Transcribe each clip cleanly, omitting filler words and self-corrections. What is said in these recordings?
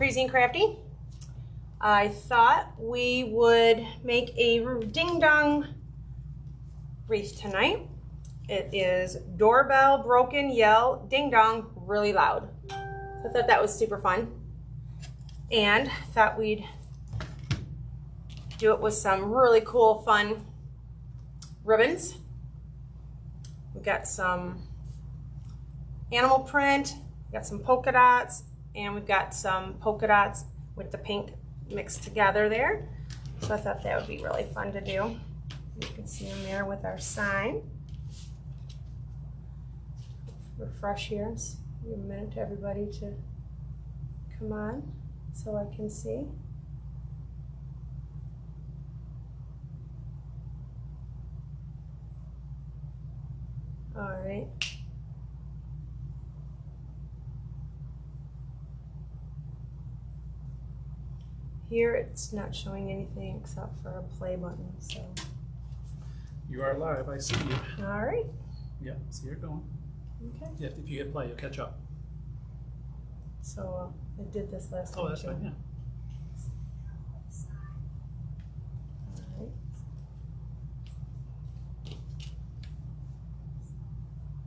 Krazy and Krafty. I thought we would make a ding dong wreath tonight. It is doorbell, broken, yell, ding dong, really loud. I thought that was super fun. And thought we'd do it with some really cool, fun ribbons. We've got some animal print, we've got some polka dots, and we've got some polka dots with the pink mixed together there. So I thought that would be really fun to do. You can see them there with our sign. Refresh here. Give a minute to everybody to come on so I can see. All right. Here it's not showing anything except for a play button, so. You are live, I see you. All right. Yep, see you're going. Okay. Yeah, if you hit play, you'll catch up. So I did this last time. Oh, that's too. fine,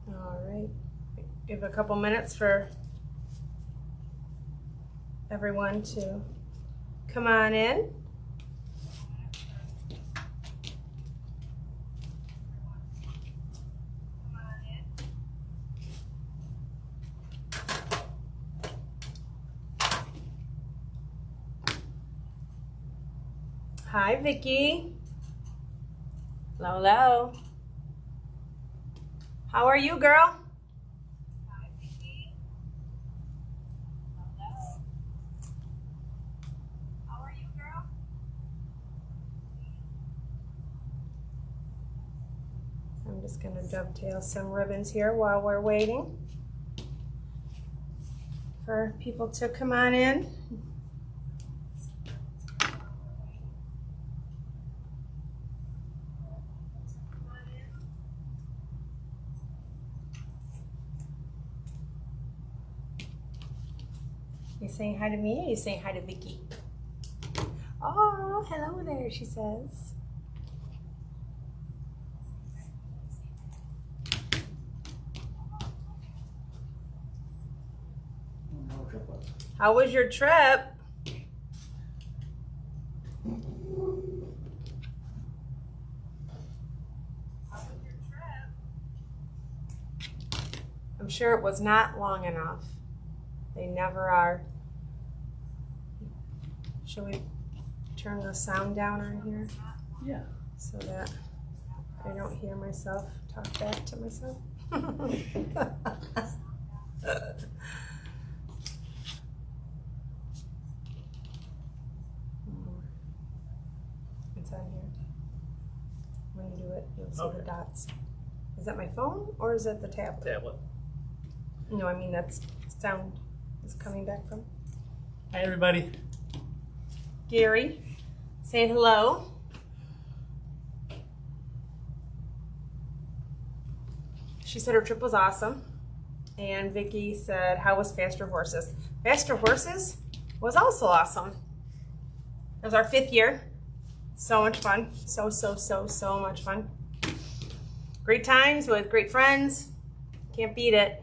yeah. All right. Give a couple minutes for everyone to come on in. Hi, Vicky. Hello. How are you, girl? Hi, Vicky. Hello. How are you, girl? I'm just going to dovetail some ribbons here while we're waiting for people to come on in. You saying hi to me, or you saying hi to Vicky? Oh, hello there, she says. How was your trip? I'm sure it was not long enough. They never are. Shall we turn the sound down on here? Yeah. So that I don't hear myself talk back to myself. It's on here. When you do it, you'll see the dots. Is that my phone or is that the tablet? Tablet. No, I mean that's sound is coming back from. Hi, everybody. Gary, say hello. She said her trip was awesome. And Vicky said, how was Faster Horses? Faster Horses was also awesome. It was our 5th year. So much fun. So much fun. Great times with great friends. Can't beat it.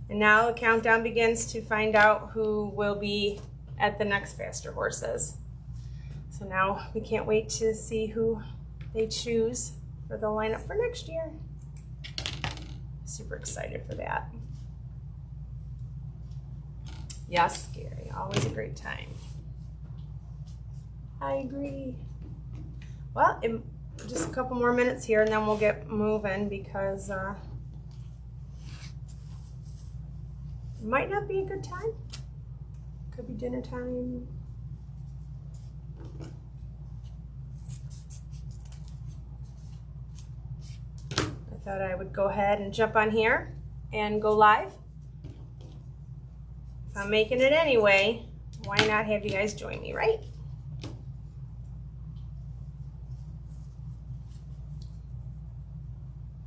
And now the countdown begins to find out who will be at the next Faster Horses. So now we can't wait to see who they choose for the lineup for next year. Super excited for that. Yes, Gary, always a great time. I agree. Well, just a couple more minutes here and then we'll get moving because it might not be a good time. Could be dinner time. I thought I would go ahead and jump on here and go live. If I'm making it anyway, why not have you guys join me, right?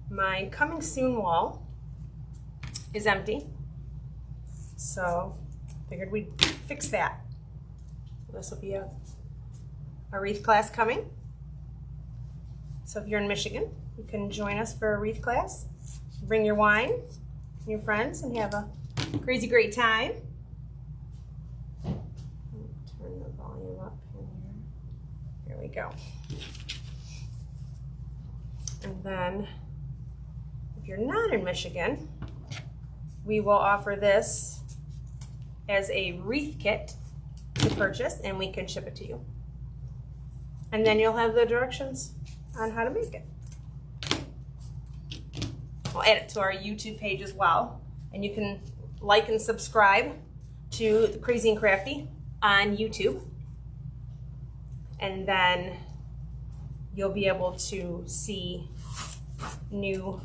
My coming soon wall is empty. So figured we'd fix that. This will be a wreath class coming. So if you're in Michigan, you can join us for a wreath class. Bring your wine and your friends and have a crazy great time. Turn the volume up in here. Here we go. And then if you're not in Michigan, we will offer this as a wreath kit to purchase, and we can ship it to you. And then you'll have the directions on how to make it. We'll add it to our YouTube page as well. And you can like and subscribe to the Krazy and Krafty on YouTube. And then you'll be able to see new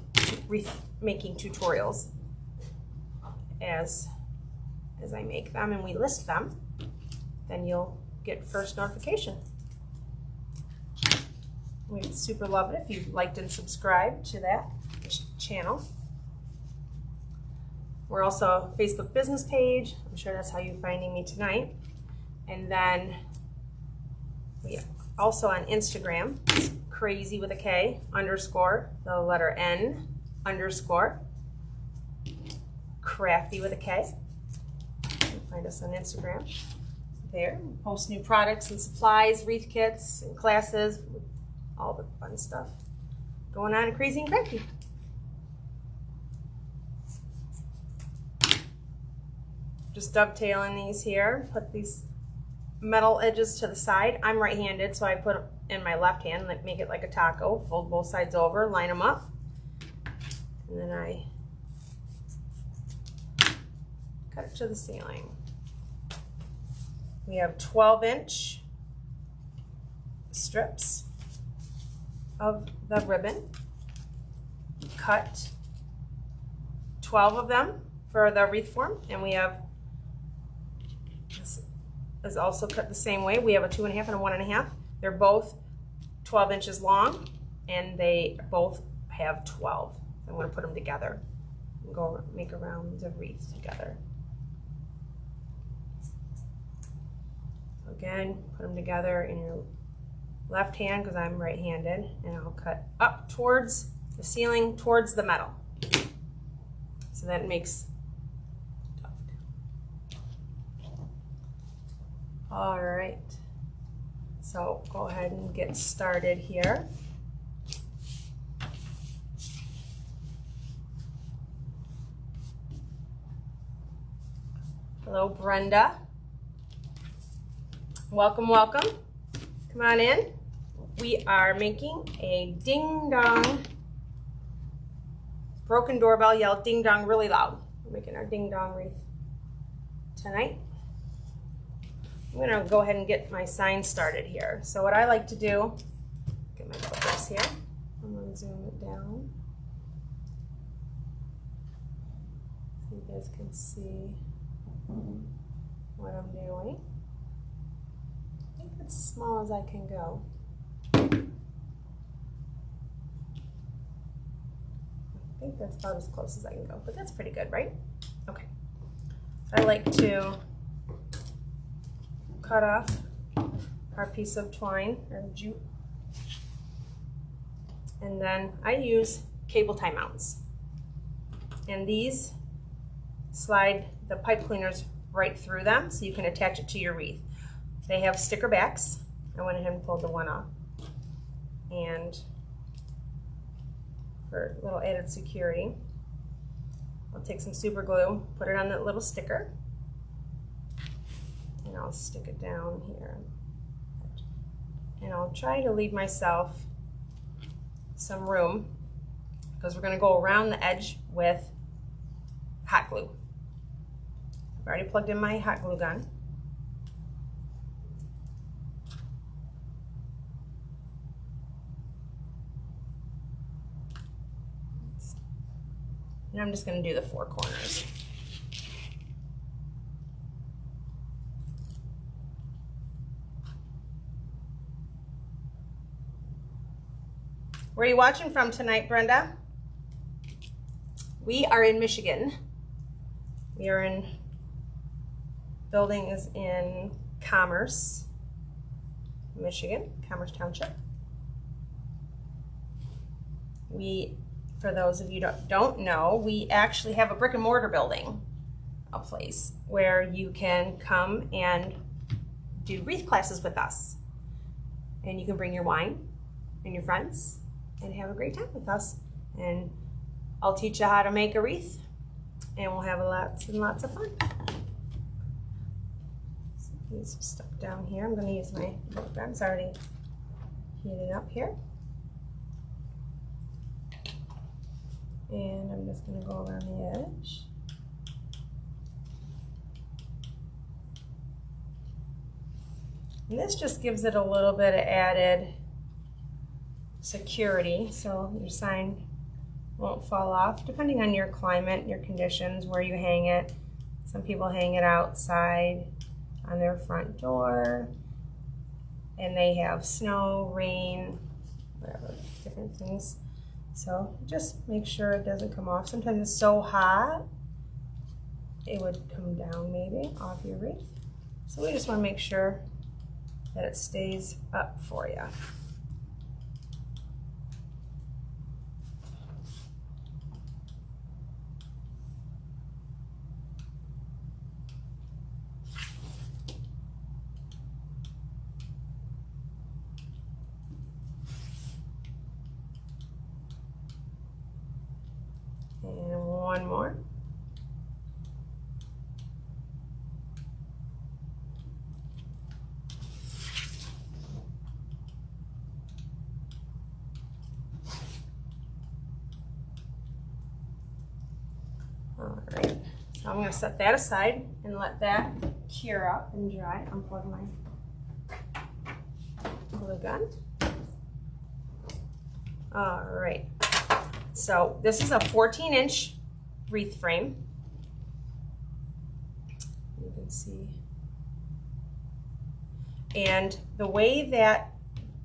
wreath making tutorials as I make them and we list them. Then you'll get first notification. We'd super love it if you liked and subscribed to that channel. We're also a Facebook business page. I'm sure that's how you're finding me tonight. And then we also on Instagram, Krazy with a K _ the letter N _ Krafty with a K. You can find us on Instagram. There, we post new products and supplies, wreath kits and classes, all the fun stuff going on at Krazy and Krafty. Just dovetailing these here, put these metal edges to the side. I'm right-handed, so I put them in my left hand, like make it like a taco, fold both sides over, line them up, and then I cut it to the ceiling. We have 12-inch strips of the ribbon. Cut 12 of them for the wreath form, and we have, this is also cut the same way. We have a 2.5 and a 1.5. They're both 12 inches long, and they both have 12. I'm going to put them together and go make a round of wreaths together. Again, put them together in your left hand because I'm right-handed, and I'll cut up towards the ceiling, towards the metal. So that makes all right. So go ahead and get started here. Hello, Brenda. Welcome, welcome. Come on in. We are making a ding dong. Broken doorbell yelled ding dong really loud. We're making our ding dong wreath tonight. I'm gonna go ahead and get my sign started here. So what I like to do, get my clippers here. I'm gonna zoom it down. So you guys can see what I'm doing. I think it's as small as I can go. I think that's about as close as I can go, but that's pretty good, right? Okay. I like to cut off our piece of twine or jute, and then I use cable tie mounts, and these slide the pipe cleaners right through them so you can attach it to your wreath. They have sticker backs. I went ahead and pulled the one off, and for a little added security, I'll take some super glue, put it on that little sticker, and I'll stick it down here. And I'll try to leave myself some room because we're going to go around the edge with hot glue. I've already plugged in my hot glue gun. And I'm just going to do the 4 corners. Where are you watching from tonight, Brenda? We are in Michigan. We are in building is in Commerce, Michigan, Commerce Township. For those of you that don't know, we actually have a brick and mortar building, a place where you can come and do wreath classes with us. And you can bring your wine and your friends and have a great time with us. And I'll teach you how to make a wreath, and we'll have lots and lots of fun. So these are stuck down here. I'm going to use my notepad. It's already heated up here. And I'm just going to go around the edge. And this just gives it a little bit of added security, so your sign won't fall off, depending on your climate, your conditions, where you hang it. Some people hang it outside on their front door, and they have snow, rain, whatever, different things. So just make sure it doesn't come off. Sometimes it's so hot, it would come down maybe off your wreath. So we just want to make sure that it stays up for you. And one more. All right, so I'm going to set that aside and let that cure up and dry. Unplug my glue gun. All right, so this is a 14-inch wreath frame. You can see. And the way that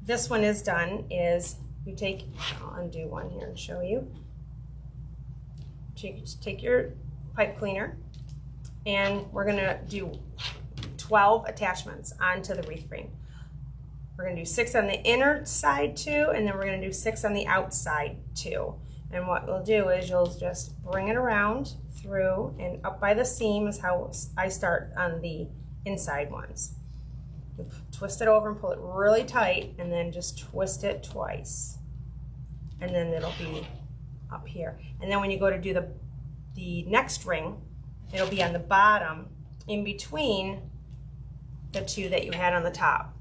this one is done is you take, I'll undo one here and show you. Take your pipe cleaner, and we're gonna do 12 attachments onto the wreath frame. We're gonna do 6 on the inner side too, and then we're gonna do 6 on the outside too. And what we'll do is you'll just bring it around through and up by the seam is how I start on the inside ones. You twist it over and pull it really tight, and then just twist it twice. And then it'll be up here. And then when you go to do the next ring, it'll be on the bottom in between the two that you had on the top.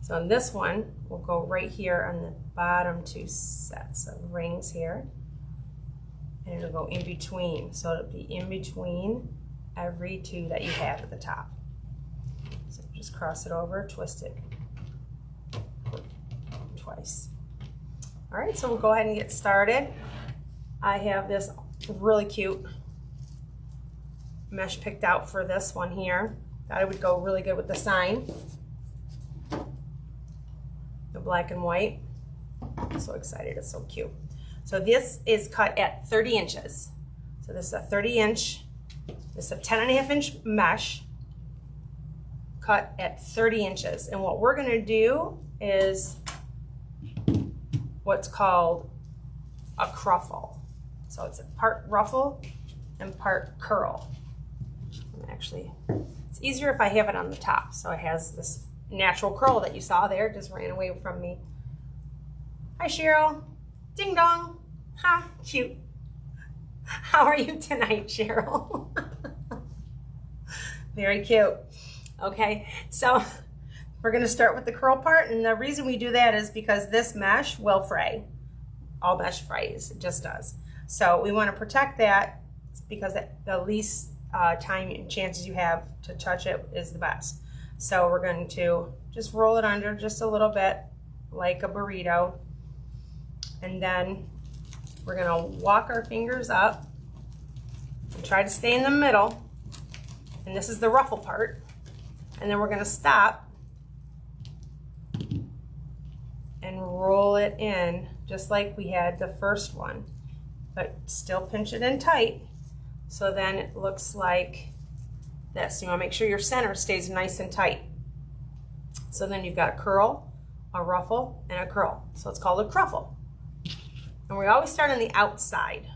So on this one, we'll go right here on the bottom 2 sets of rings here. And it'll go in between. So it'll be in between every 2 that you have at the top. So just cross it over, twist it twice. All right, so we'll go ahead and get started. I have this really cute mesh picked out for this one here. Thought it would go really good with the sign. The black and white. I'm so excited, it's so cute. So this is cut at 30 inches. So this is a 30-inch, this is a 10.5-inch mesh cut at 30 inches. And what we're gonna do is what's called a cruffle. So it's a part ruffle and part curl. And actually, it's easier if I have it on the top. So it has this natural curl that you saw there. It just ran away from me. Hi, Cheryl. Ding dong. Ha, cute. How are you tonight, Cheryl? Very cute. Okay, so we're gonna start with the curl part, and the reason we do that is because this mesh will fray. All mesh frays, it just does. So we wanna protect that because the least time and chances you have to touch it is the best. So we're going to just roll it under just a little bit like a burrito. And then we're gonna walk our fingers up and try to stay in the middle. And this is the ruffle part. And then we're gonna stop and roll it in just like we had the first one, but still pinch it in tight. So then it looks like this. You want to make sure your center stays nice and tight. So then you've got a curl, a ruffle, and a curl. So it's called a cruffle. And we always start on the outside.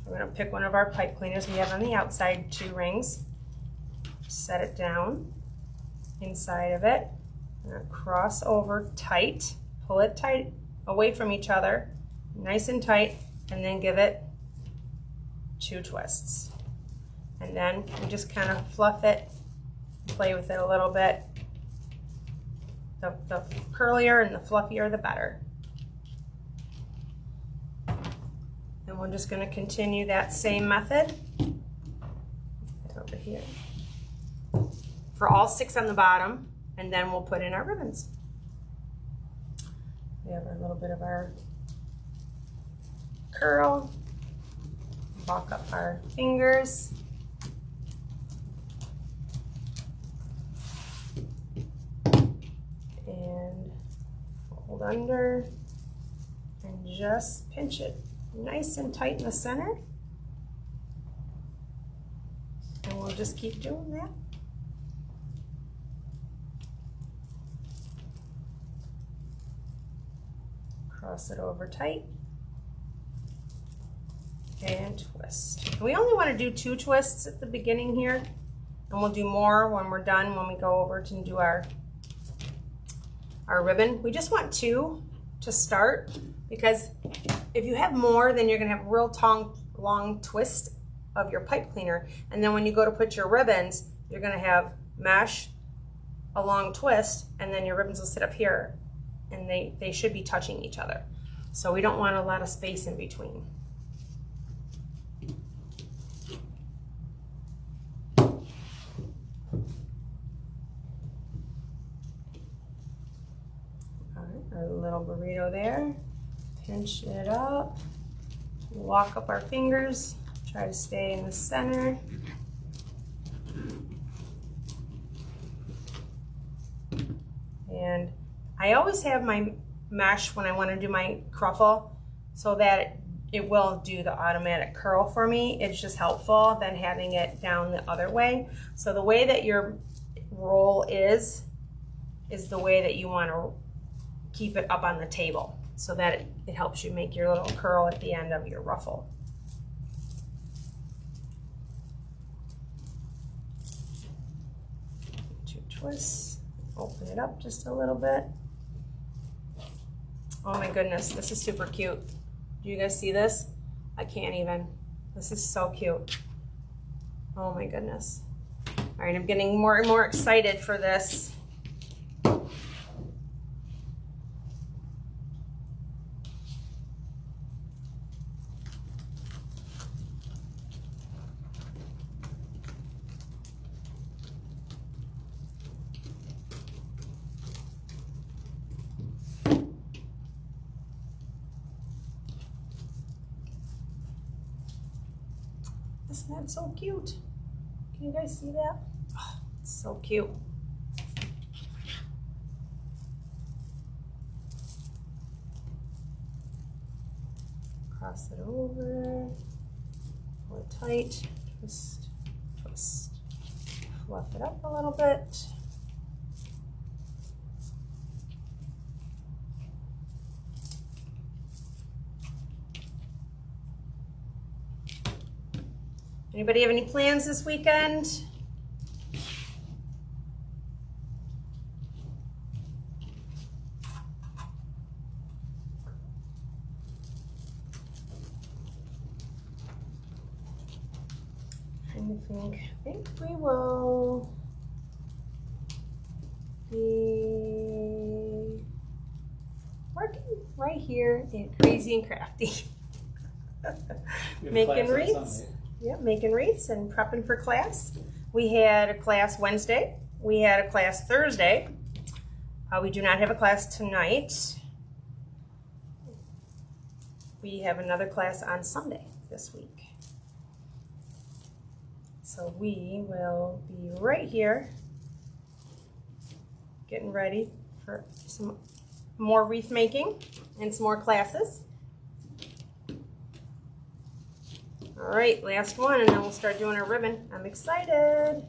We're going to pick one of our pipe cleaners. We have on the outside 2 rings. Set it down inside of it. And cross over tight. Pull it tight away from each other. Nice and tight. And then give it 2 twists. And then we just kind of fluff it. Play with it a little bit. The curlier and the fluffier, the better. And we're just going to continue that same method over here for all 6 on the bottom, and then we'll put in our ribbons. We have a little bit of our curl. Walk up our fingers. And fold under and just pinch it nice and tight in the center. And we'll just keep doing that. Cross it over tight. And twist. We only want to do 2 twists at the beginning here, and we'll do more when we're done, when we go over to do our ribbon. We just want 2 to start, because if you have more, then you're going to have a real long twist of your pipe cleaner, and then when you go to put your ribbons, you're going to have mesh, a long twist, and then your ribbons will sit up here, and they should be touching each other. So we don't want a lot of space in between. Our little burrito there, pinch it up, walk up our fingers, try to stay in the center. And I always have my mesh when I want to do my cruffle so that it will do the automatic curl for me. It's just helpful than having it down the other way. So the way that your roll is the way that you want to keep it up on the table so that it helps you make your little curl at the end of your ruffle. Two twists, open it up just a little bit. Oh my goodness, this is super cute. Do you guys see this? I can't even. This is so cute. Oh my goodness. All right, I'm getting more and more excited for this. Isn't that so cute? Can you guys see that? Oh, it's so cute. Cross it over, pull it tight, twist, twist. Fluff it up a little bit. Anybody have any plans this weekend? I think we will be working right here in Krazy and Krafty. Making wreaths. Yeah, making wreaths and prepping for class. We had a class Wednesday. We had a class Thursday. We do not have a class tonight. We have another class on Sunday this week. So we will be right here getting ready for some more wreath making and some more classes. All right, last one, and then we'll start doing our ribbon. I'm excited.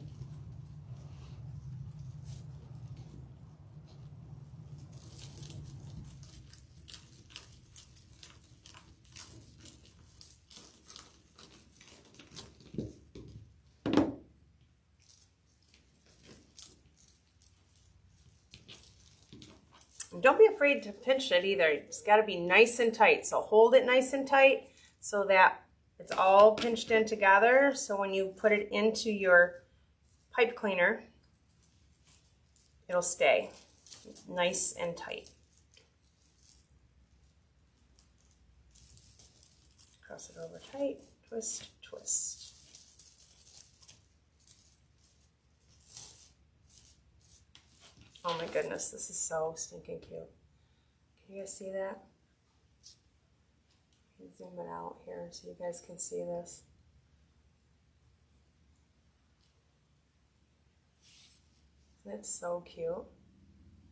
And don't be afraid to pinch it either. It's got to be nice and tight. So hold it nice and tight so that it's all pinched in together. So when you put it into your pipe cleaner, it'll stay nice and tight. Cross it over tight, twist, twist. Oh my goodness, this is so stinking cute. Can you guys see that? Zoom it out here so you guys can see this. That's so cute. Oh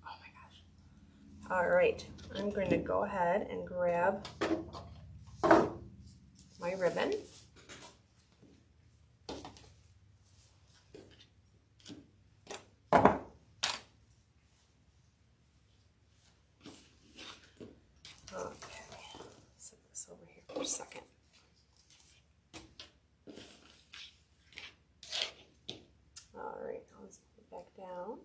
my gosh. All right, I'm going to go ahead and grab my ribbon. A second. All right, let's put it back down.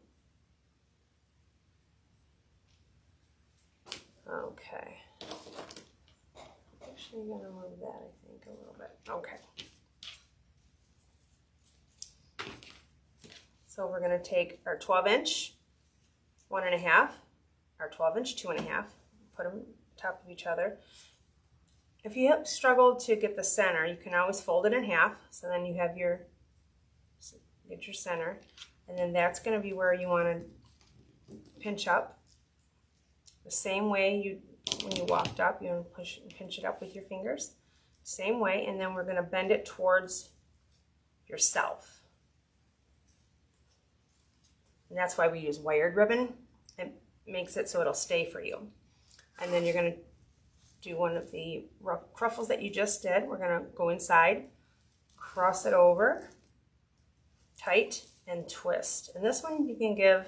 Okay. Actually, I'm gonna move that, I think, a little bit. Okay. So we're gonna take our 12-inch, 1.5, our 12-inch, 2.5, put them on top of each other. If you have struggled to get the center, you can always fold it in half. So then you have your center. And then that's going to be where you want to pinch up. The same way when you walked up, you want to pinch it up with your fingers. Same way. And then we're going to bend it towards yourself. And that's why we use wired ribbon. It makes it so it'll stay for you. And then you're going to do one of the cruffles that you just did. We're going to go inside, cross it over, tight, and twist. And this one you can give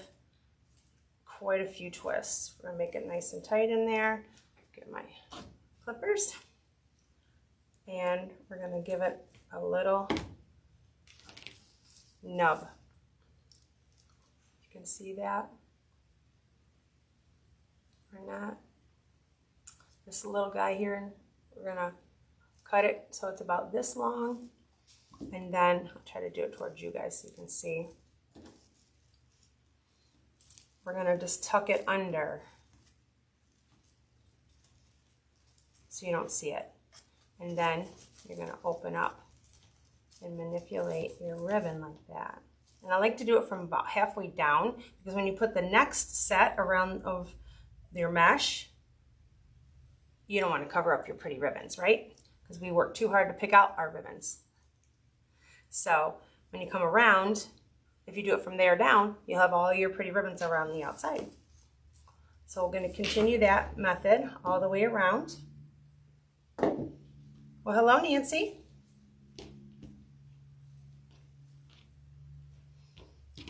quite a few twists. We're going to make it nice and tight in there. Get my clippers. And we're going to give it a little nub. You can see that or not. This little guy here, and we're gonna cut it so it's about this long, and then I'll try to do it towards you guys so you can see. We're gonna just tuck it under so you don't see it, and then you're gonna open up and manipulate your ribbon like that. And I like to do it from about halfway down, because when you put the next set around of your mesh, you don't want to cover up your pretty ribbons, right? Because we work too hard to pick out our ribbons. So when you come around, if you do it from there down, you'll have all your pretty ribbons around the outside. So we're going to continue that method all the way around. Well, hello, Nancy.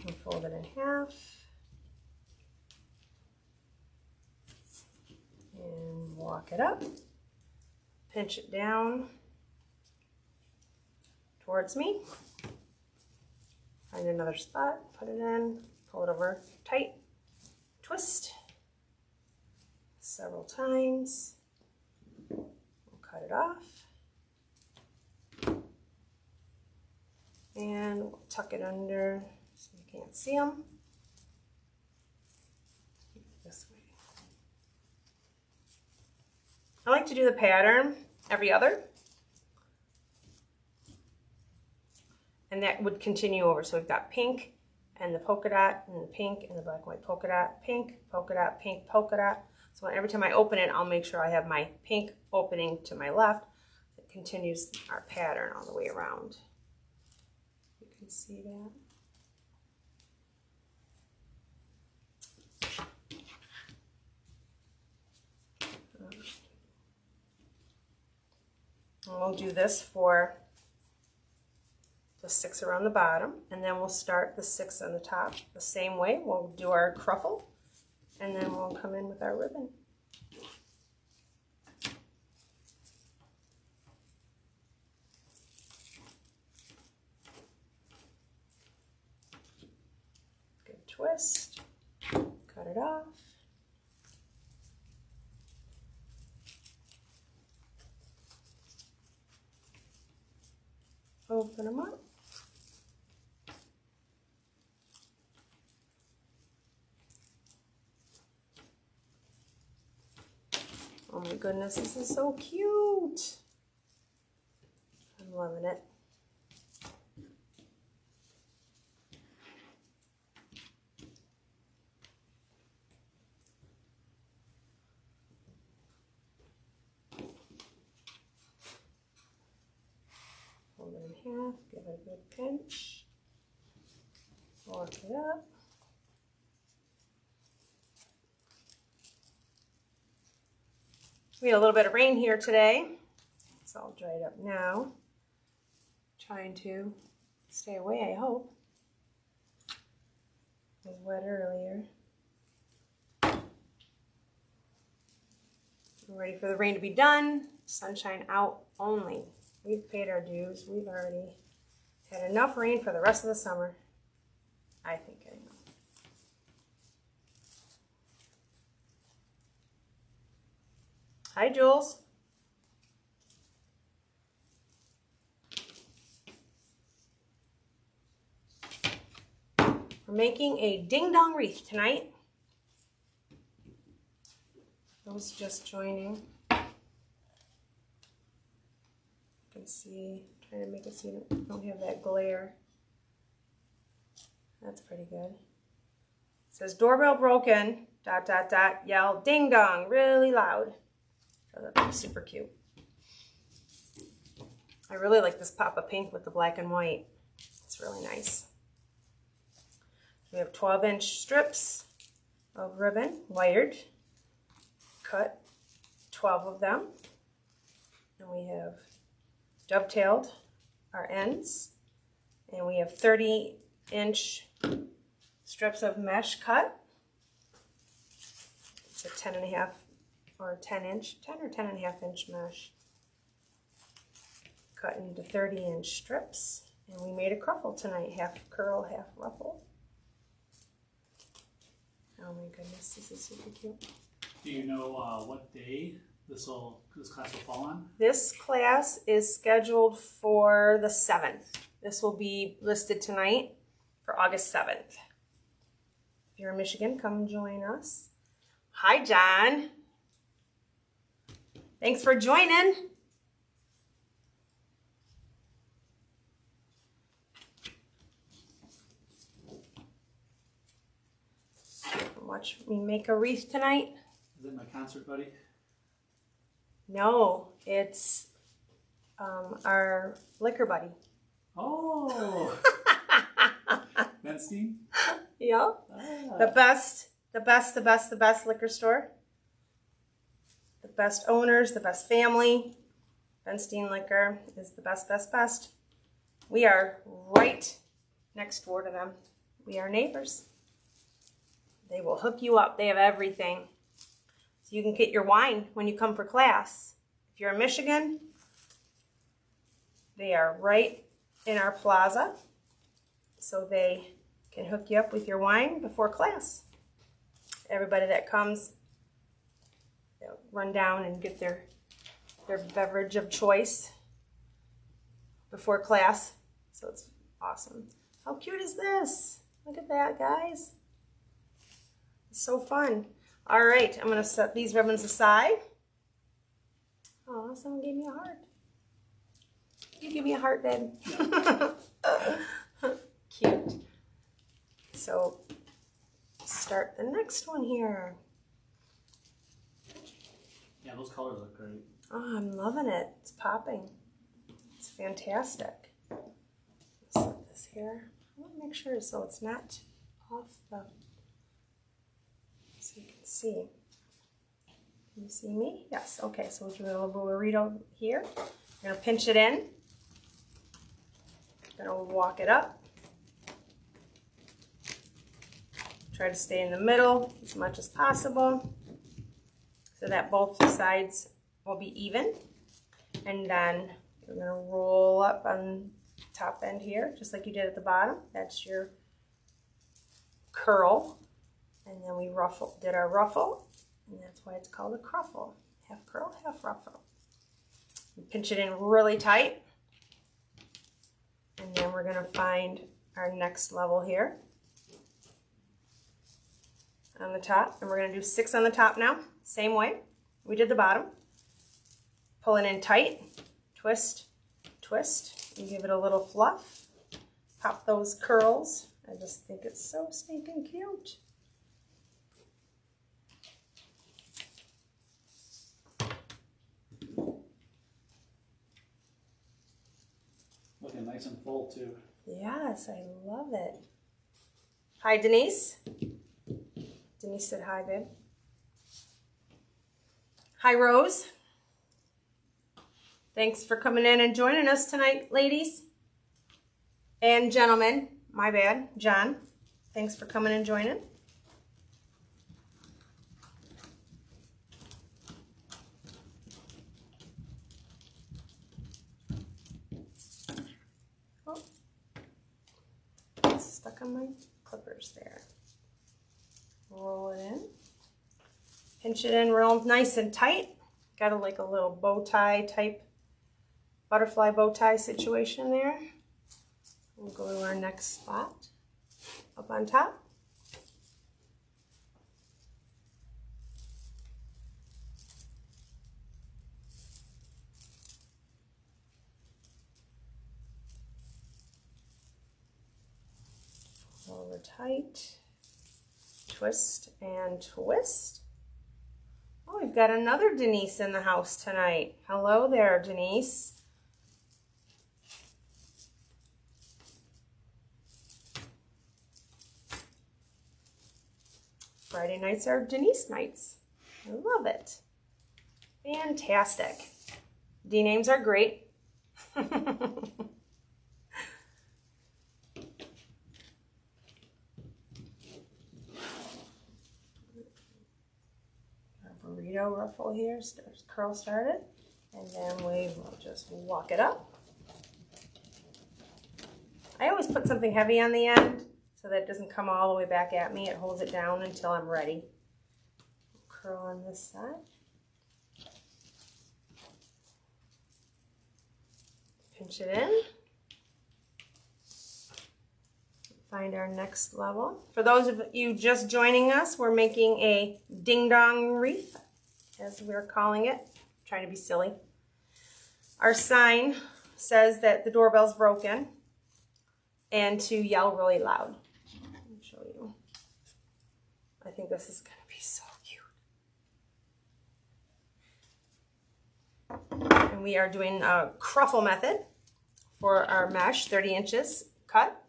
We'll fold it in half. And walk it up, pinch it down towards me, find another spot, put it in, pull it over tight, twist several times, we'll cut it off, and we'll tuck it under so you can't see them. This way. I like to do the pattern every other, and that would continue over. So we've got pink and the polka dot and the pink and the black and white polka dot, pink, polka dot, pink, polka dot. So every time I open it, I'll make sure I have my pink opening to my left. It continues our pattern all the way around. You can see that. And we'll do this for the 6 around the bottom, and then we'll start the 6 on the top the same way. We'll do our cruffle, and then we'll come in with our ribbon. Good twist, cut it off. Open them up. Oh my goodness, this is so cute. I'm loving it. Hold it in half, give it a good pinch. Work it up. We had a little bit of rain here today. It's all dried up now. Trying to stay away, I hope. It was wet earlier. We're ready for the rain to be done. Sunshine out only. We've paid our dues. We've already had enough rain for the rest of the summer. I think anyway. Hi, Jules. We're making a ding-dong wreath tonight. Those just joining. You can see, trying to make it so you don't have that glare. That's pretty good. It says doorbell broken, ... yell ding dong really loud. So that's super cute. I really like this pop of pink with the black and white. It's really nice. We have 12-inch strips of ribbon, wired. Cut 12 of them. And we have dovetailed our ends. And we have 30-inch strips of mesh cut. It's a 10.5 or 10 or 10.5 inch mesh. Cut into 30-inch strips. And we made a cruffle tonight, half curl, half ruffle. Oh my goodness, this is super cute. Do you know what day this class will fall on? This class is scheduled for the 7th. This will be listed tonight for August 7th. If you're in Michigan, come join us. Hi, John. Thanks for joining. Watch me make a wreath tonight. Is it my concert buddy? No, it's our liquor buddy. Oh! Benstein? Yeah. Ah. The best liquor store. The best owners, the best family. Benstein Liquor is the best. We are right next door to them. We are neighbors. They will hook you up. They have everything. So you can get your wine when you come for class. If you're in Michigan, they are right in our plaza. So they can hook you up with your wine before class. Everybody that comes, they'll run down and get their beverage of choice before class. So it's awesome. How cute is this? Look at that, guys. It's so fun. All right, I'm going to set these ribbons aside. Oh, someone gave me a heart. You give me a heart, babe. Cute. So, start the next one here. Yeah, those colors look great. Oh, I'm loving it. It's popping. It's fantastic. Set this here. I want to make sure so it's not off the... So you can see. Can you see me? Yes. Okay, so we're going to do a burrito here. We're going to pinch it in. Gonna walk it up. Try to stay in the middle as much as possible so that both sides will be even. And then you're gonna roll up on top end here, just like you did at the bottom. That's your curl. And then we did our ruffle, and that's why it's called a cruffle. Half curl, half ruffle. You pinch it in really tight. And then we're gonna find our next level here on the top, and we're gonna do 6 on the top now, same way we did the bottom. Pull it in tight, twist, twist, and give it a little fluff. Pop those curls. I just think it's so stinking cute. Looking nice and full too. Yes, I love it. Hi, Denise. Denise said hi, babe. Hi, Rose. Thanks for coming in and joining us tonight, ladies and gentlemen. My bad, John. Thanks for coming and joining. Oh, it's stuck on my clippers there. Roll it in. Pinch it in real nice and tight. Got like a little bow tie type, butterfly bow tie situation there. We'll go to our next spot up on top. Over tight, twist and twist. Oh, we've got another Denise in the house tonight. Hello there, Denise. Friday nights are Denise nights. I love it. Fantastic. D names are great. Our burrito ruffle here, curl started, and then we will just walk it up. I always put something heavy on the end so that it doesn't come all the way back at me. It holds it down until I'm ready. Curl on this side. Pinch it in. Find our next level. For those of you just joining us, we're making a ding dong wreath, as we're calling it. Trying to be silly. Our sign says that the doorbell's broken and to yell really loud. Let me show you. I think this is going to be so cute. And we are doing a cruffle method for our mesh, 30 inches cut,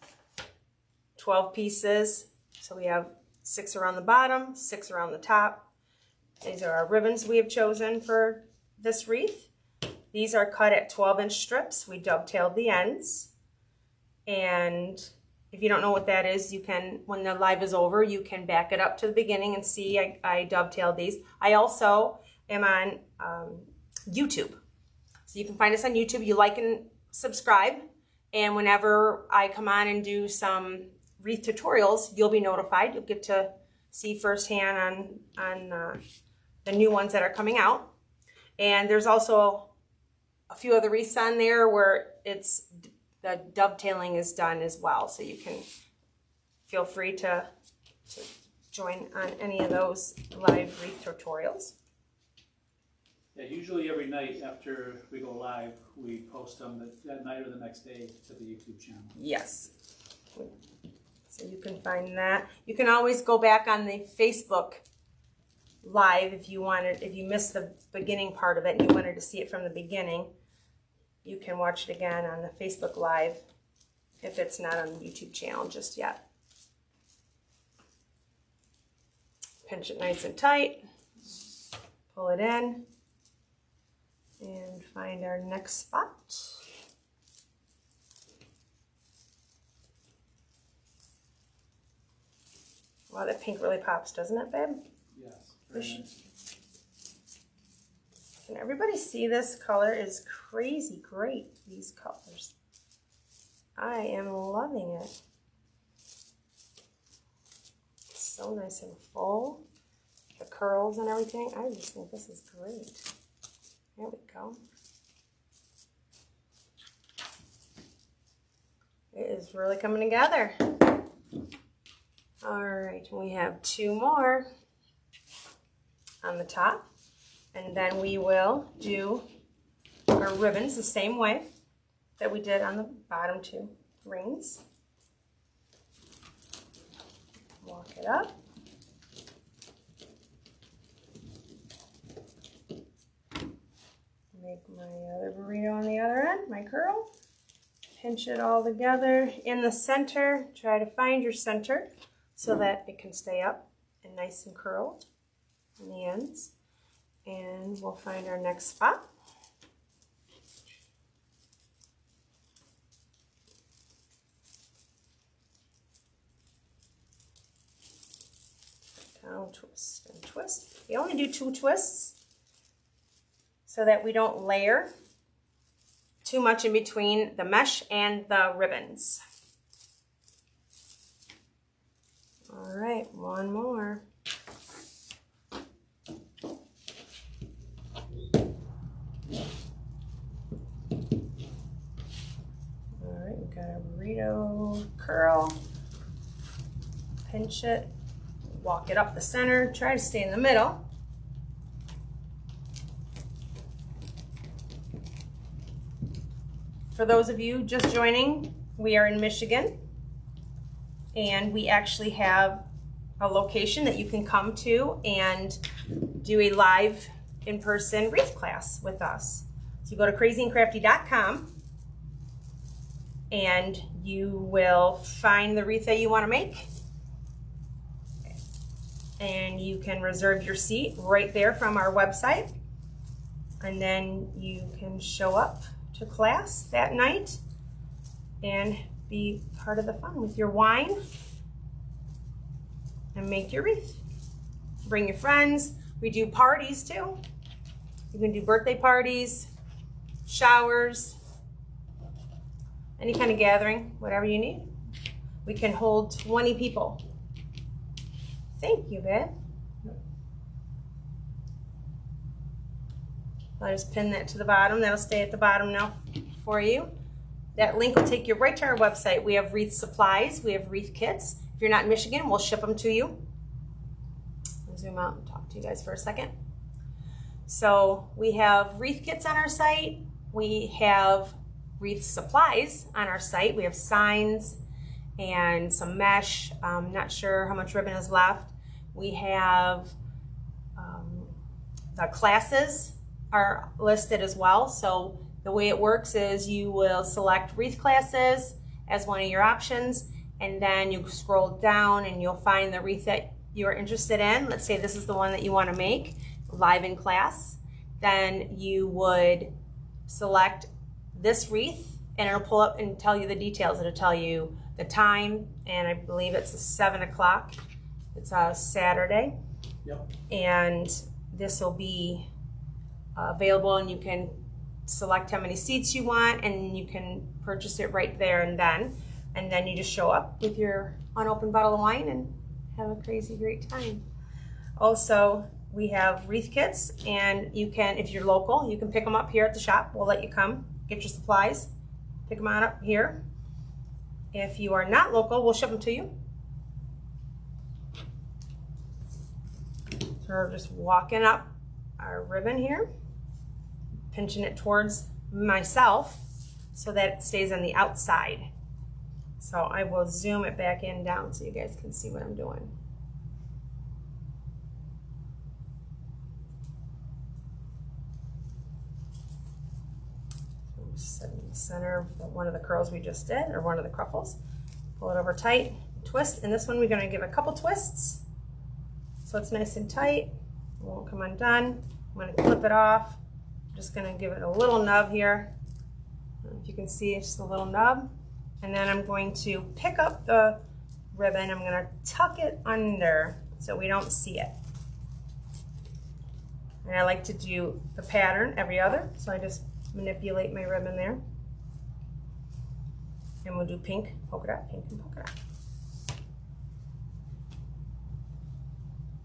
12 pieces. So we have 6 around the bottom, 6 around the top. These are our ribbons we have chosen for this wreath. These are cut at 12-inch strips. We dovetailed the ends. And if you don't know what that is, you can, when the live is over, you can back it up to the beginning and see I dovetailed these. I also am on YouTube. So you can find us on YouTube. You like and subscribe. And whenever I come on and do some wreath tutorials, you'll be notified. You'll get to see firsthand on the new ones that are coming out. And there's also a few other wreaths on there where the dovetailing is done as well. So you can feel free to join on any of those live wreath tutorials. Yeah, usually every night after we go live, we post them that night or the next day to the YouTube channel. Yes. So you can find that. You can always go back on the Facebook live if you wanted, if you missed the beginning part of it and you wanted to see it from the beginning. You can watch it again on the Facebook live if it's not on the YouTube channel just yet. Pinch it nice and tight. Pull it in. And find our next spot. Wow, that pink really pops, doesn't it, babe? Yes, very This- nice. Can everybody see this color is crazy great, these colors. I am loving it. It's so nice and full. The curls and everything. I just think this is great. There we go. It is really coming together. All right, we have 2 more on the top. And then we will do our ribbons the same way that we did on the bottom 2 rings. Walk it up. Make my other burrito on the other end, my curl. Pinch it all together in the center. Try to find your center so that it can stay up and nice and curled on the ends. And we'll find our next spot. Down, twist, and twist. We only do 2 twists so that we don't layer too much in between the mesh and the ribbons. All right, 1 more. Burrito curl, pinch it, walk it up the center, try to stay in the middle. For those of you just joining, we are in Michigan and we actually have a location that you can come to and do a live in-person wreath class with us. So you go to crazyandkrafty.com and you will find the wreath that you want to make, and you can reserve your seat right there from our website, and then you can show up to class that night and be part of the fun with your wine and make your wreath. Bring your friends. We do parties too. You can do birthday parties, showers, any kind of gathering, whatever you need. We can hold 20 people. Thank you, babe. I'll just pin that to the bottom. That'll stay at the bottom now for you. That link will take you right to our website. We have wreath supplies. We have wreath kits. If you're not in Michigan, we'll ship them to you. I'll zoom out and talk to you guys for a second. So we have wreath kits on our site. We have wreath supplies on our site. We have signs and some mesh. I'm not sure how much ribbon is left. We have the classes are listed as well. So the way it works is you will select wreath classes as one of your options, and then you scroll down and you'll find the wreath that you're interested in. Let's say this is the one that you want to make live in class. Then you would select this wreath and it'll pull up and tell you the details. It'll tell you the time, and I believe it's 7 o'clock. It's a Saturday. Yep. And this will be available, and you can select how many seats you want, and you can purchase it right there and then you just show up with your unopened bottle of wine and have a crazy great time. Also, we have wreath kits, and you can, if you're local, you can pick them up here at the shop. We'll let you come get your supplies, pick them on up here. If you are not local, we'll ship them to you. So we're just walking up our ribbon here, pinching it towards myself so that it stays on the outside. So I will zoom it back in down so you guys can see what I'm doing. Set in the center of one of the curls we just did, or one of the cruffles. Pull it over tight, twist, and this one we're going to give a couple twists so it's nice and tight. It won't come undone. I'm going to clip it off. I'm just going to give it a little nub here. If you can see, it's just a little nub. And then I'm going to pick up the ribbon, I'm gonna tuck it under so we don't see it. And I like to do the pattern every other, so I just manipulate my ribbon there. And we'll do pink, polka dot, pink and polka dot.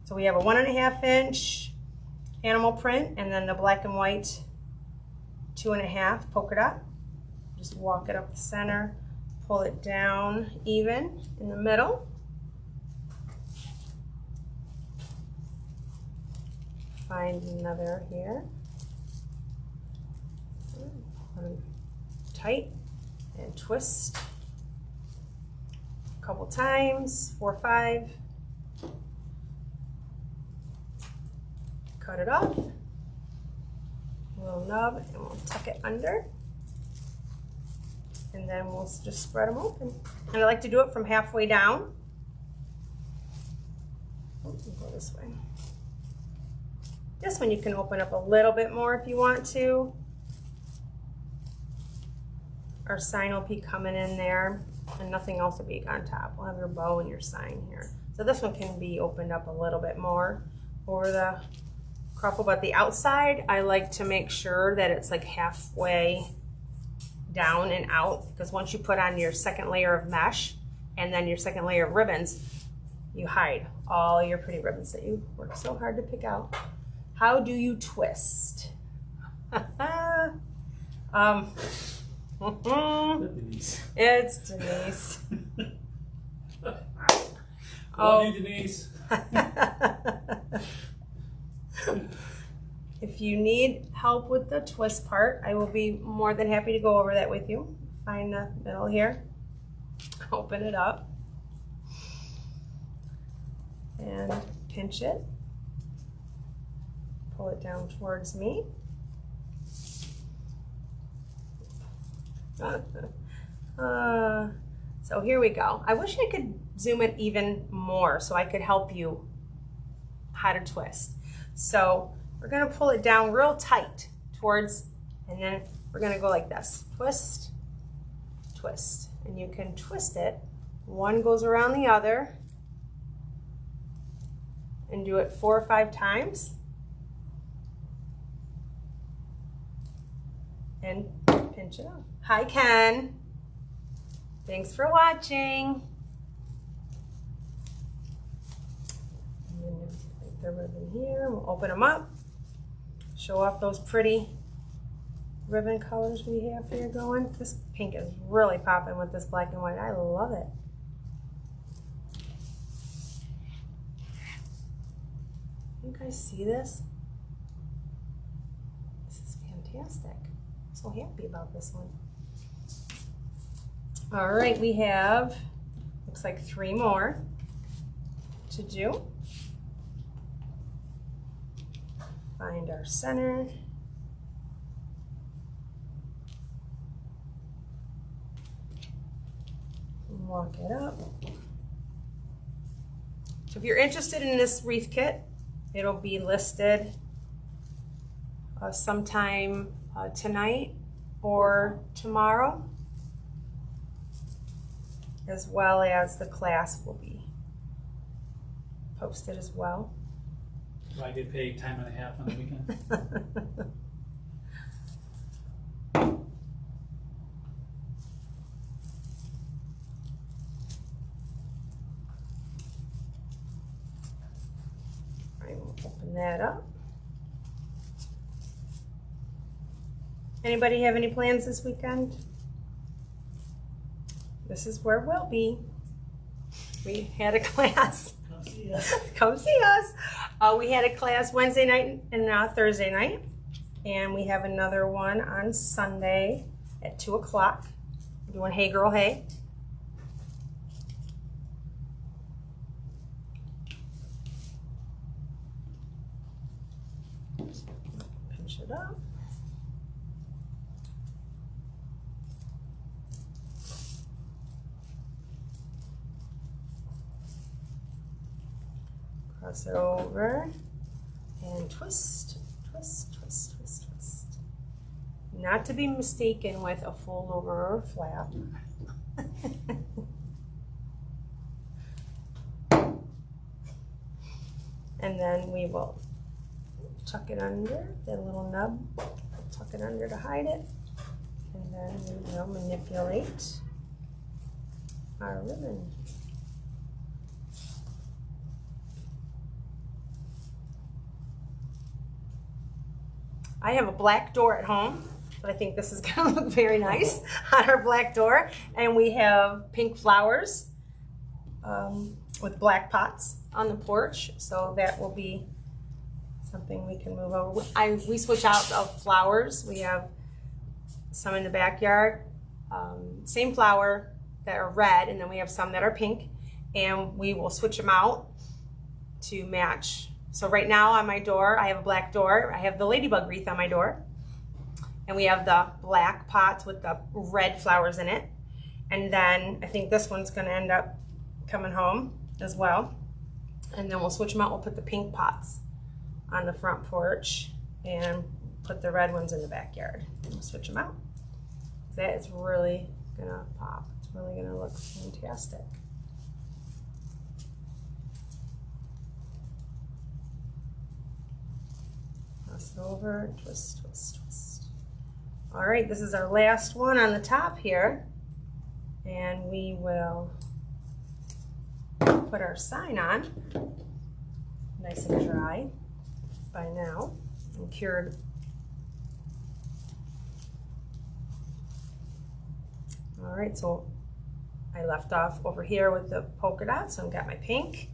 So we have a 1.5 inch animal print and then the black and white 2.5 polka dot. Just walk it up the center, pull it down even in the middle. Find another here. Tight and twist a couple times, 4 or 5. Cut it off, a little nub, and we'll tuck it under. And then we'll just spread them open. And I like to do it from halfway down. Oh, we'll go this way. This one you can open up a little bit more if you want to. Our sign will be coming in there and nothing else will be on top. We'll have your bow and your sign here. So this one can be opened up a little bit more over the cruffle, but the outside, I like to make sure that it's like halfway down and out, because once you put on your second layer of mesh and then your second layer of ribbons, you hide all your pretty ribbons that you worked so hard to pick out. How do you twist? It's Denise. Love you, Denise. If you need help with the twist part, I will be more than happy to go over that with you. Find the middle here, open it up, and pinch it. Pull it down towards me. So here we go. I wish I could zoom it even more so I could help you how to twist. So we're gonna pull it down real tight towards, and then we're gonna go like this. Twist, twist. And you can twist it. One goes around the other. And do it 4 or 5 times. And pinch it up. Hi, Ken. Thanks for watching. And then take the ribbon here. We'll open them up. Show off those pretty ribbon colors we have here going. This pink is really popping with this black and white. I love it. You guys see this? This is fantastic. I'm so happy about this one. All right, we have, looks like 3 more to do. Find our center. Walk it up. So if you're interested in this wreath kit, it'll be listed sometime tonight or tomorrow, as well as the class will be posted as well. Do I get paid time and a half on the weekend? Open that up. Anybody have any plans this weekend? This is where we'll be. We had a class. Come see us. Come see us. We had a class Wednesday night and Thursday night. And we have another one on Sunday at 2 o'clock. We're doing Hey Girl Hey. Pinch it up. Cross it over and twist, twist, twist, twist, twist. Not to be mistaken with a fold over or a flap. And then we will tuck it under, that little nub, tuck it under to hide it. And then we will manipulate our ribbon. I have a black door at home, but I think this is gonna look very nice on our black door. And we have pink flowers with black pots on the porch, so that will be something we can move over. We switch out of flowers. We have some in the backyard, same flower that are red, and then we have some that are pink, and we will switch them out to match. So right now on my door, I have a black door. I have the ladybug wreath on my door, and we have the black pots with the red flowers in it. And then I think this one's gonna end up coming home as well. And then we'll switch them out. We'll put the pink pots on the front porch and put the red ones in the backyard. We'll switch them out. That is really gonna pop. It's really gonna look fantastic. Cross it over, twist, twist, twist. All right, this is our last one on the top here. And we will put our sign on, nice and dry by now, and cured. All right, so I left off over here with the polka dot, so I've got my pink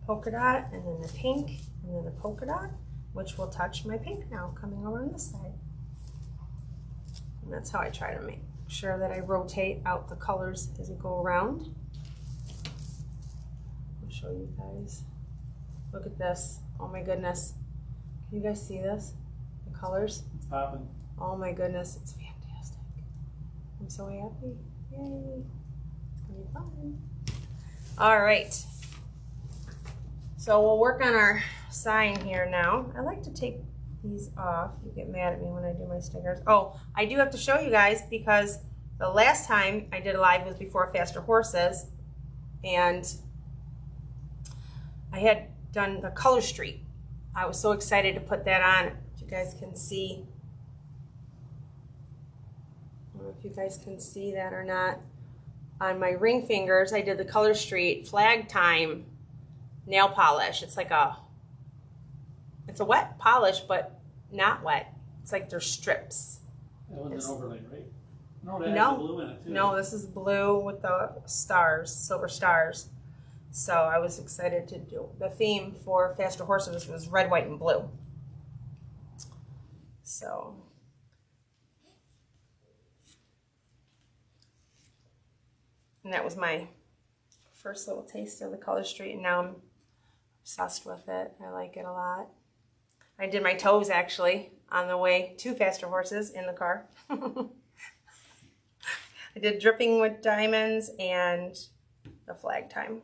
polka dot, and then the pink, and then the polka dot, which will touch my pink now, coming over on this side. And that's how I try to make sure that I rotate out the colors as we go around. I'll show you guys. Look at this. Oh my goodness. Can you guys see this? The colors? It's popping. Oh my goodness, it's fantastic. I'm so happy. Yay. It's gonna be fun. All right. So we'll work on our sign here now. I like to take these off. You get mad at me when I do my stickers. Oh, I do have to show you guys because the last time I did a live was before Faster Horses, and I had done the color street. I was so excited to put that on. You guys can see. I don't know if you guys can see that or not. On my ring fingers, I did the color street flag time nail polish. It's like it's a wet polish, but not wet. It's like there's strips. That wasn't an overlay, right? No, that has No, the blue in it too. no, this is blue with the stars, silver stars. So I was excited to do. The theme for Faster Horses was red, white, and blue. So. And that was my first little taste of the color street, and now I'm obsessed with it. I like it a lot. I did my toes actually on the way to Faster Horses in the car. I did dripping with diamonds and the flag time.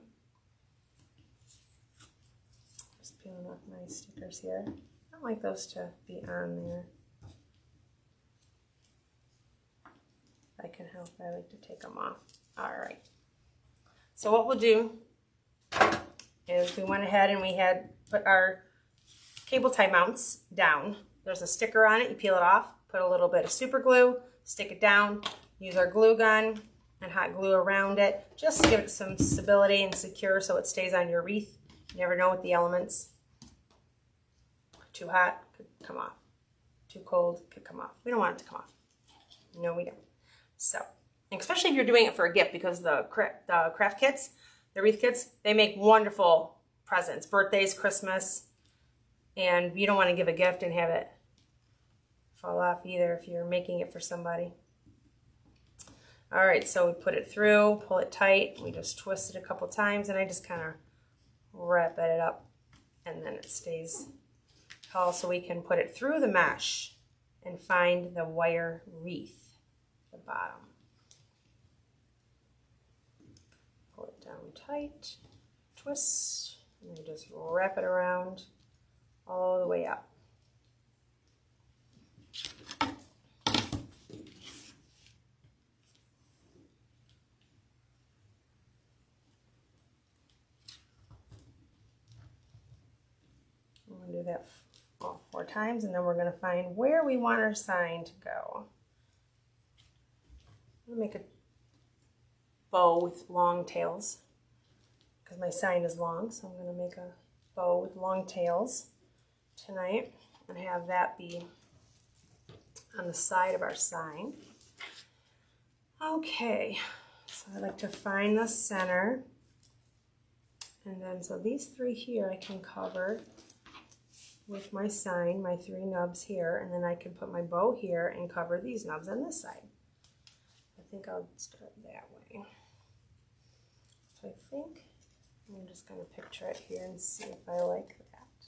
Just peeling off my stickers here. I don't like those to be on there. If I can help, I like to take them off. All right. So what we'll do is we went ahead and we had put our cable tie mounts down. There's a sticker on it. You peel it off, put a little bit of super glue, stick it down, use our glue gun and hot glue around it just to give it some stability and secure so it stays on your wreath. You never know with the elements. Too hot, could come off. Too cold, could come off. We don't want it to come off. No, we don't. So, especially if you're doing it for a gift, because the craft kits, the wreath kits, they make wonderful presents, birthdays, Christmas, and you don't want to give a gift and have it fall off either if you're making it for somebody. All right, so we put it through, pull it tight, we just twist it a couple times, and I just kind of wrap it up, and then it stays tall so we can put it through the mesh and find the wire wreath at the bottom. Pull it down tight, twist, and then just wrap it around all the way up. that all 4 times, and then we're going to find where we want our sign to go. I'm going to make a bow with long tails because my sign is long, so I'm going to make a bow with long tails tonight and have that be on the side of our sign. Okay, so I like to find the center, and then so these 3 here I can cover with my sign, my 3 nubs here, and then I can put my bow here and cover these nubs on this side. I think I'll start that way. So I think I'm just going to picture it here and see if I like that.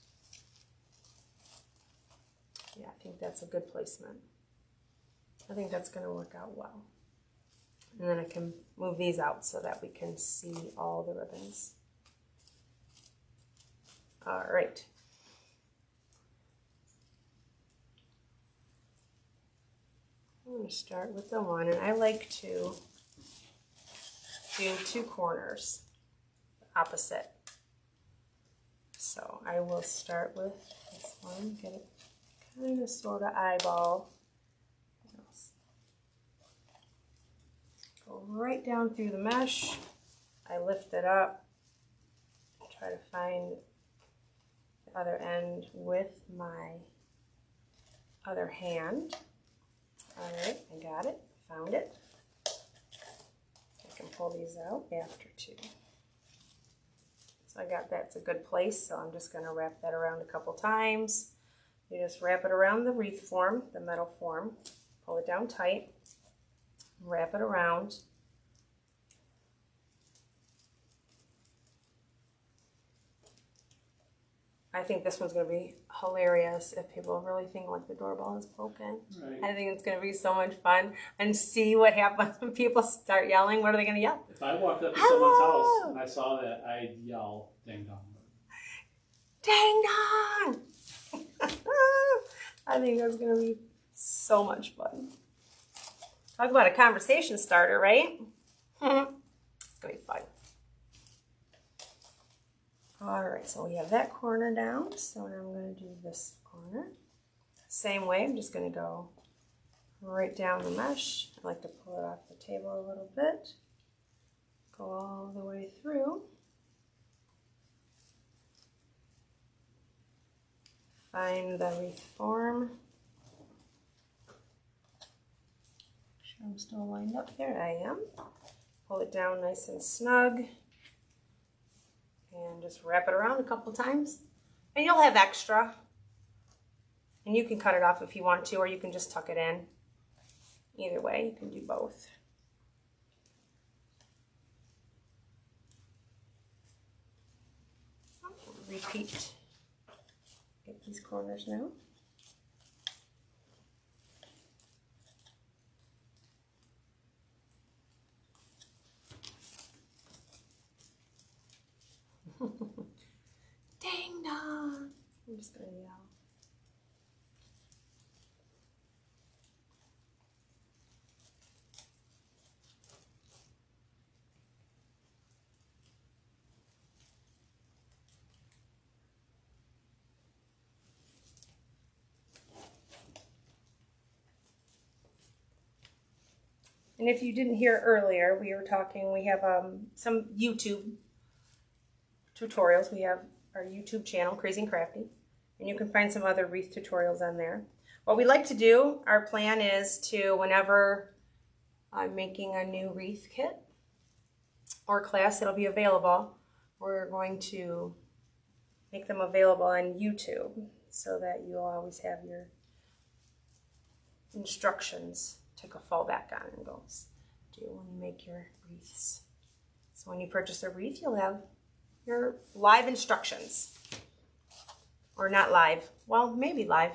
Yeah, I think that's a good placement. I think that's going to work out well. And then I can move these out so that we can see all the ribbons. All right. I'm going to start with the one, and I like to do 2 corners opposite. So I will start with this one, get it kind of sort of eyeball. Go right down through the mesh. I lift it up, try to find the other end with my other hand. All right, I got it, found it. I can pull these out after 2. So I got that's a good place, so I'm just going to wrap that around a couple times. You just wrap it around the wreath form, the metal form, pull it down tight, wrap it around. I think this one's going to be hilarious if people really think like the doorbell is broken. Right. I think it's going to be so much fun, and see what happens when people start yelling. What are they going to yell? If I walked up to Hello! someone's house and I saw that, I'd yell ding dong. Ding dong! I think that's going to be so much fun. Talk about a conversation starter, right? It's going to be fun. All right, so we have that corner down. So now I'm going to do this corner. Same way, I'm just going to go right down the mesh. I like to pull it off the table a little bit. Go all the way through. Find the wreath form. Make sure I'm still lined up there. I am. Pull it down nice and snug. And just wrap it around a couple times. And you'll have extra. And you can cut it off if you want to, or you can just tuck it in. Either way, you can do both. Repeat. Get these corners now. Ding dong! I'm just gonna yell. And if you didn't hear earlier, we were talking, we have some YouTube tutorials. We have our YouTube channel, Krazy and Krafty, and you can find some other wreath tutorials on there. What we like to do, our plan is to, whenever I'm making a new wreath kit or class that'll be available, we're going to make them available on YouTube so that you'll always have your instructions to go fall back on and go do when you make your wreaths. So when you purchase a wreath, you'll have your live instructions. Or not live. Well, maybe live.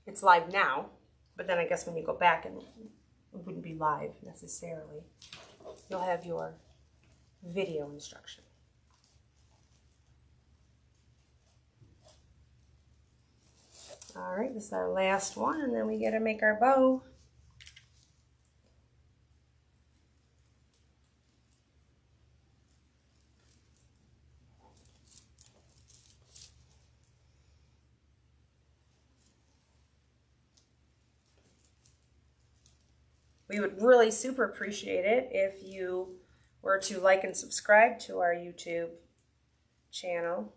It's live now, but then I guess when you go back, and it wouldn't be live necessarily. You'll have your video instruction. All right, this is our last one, and then we get to make our bow. We would really super appreciate it if you were to like and subscribe to our YouTube channel.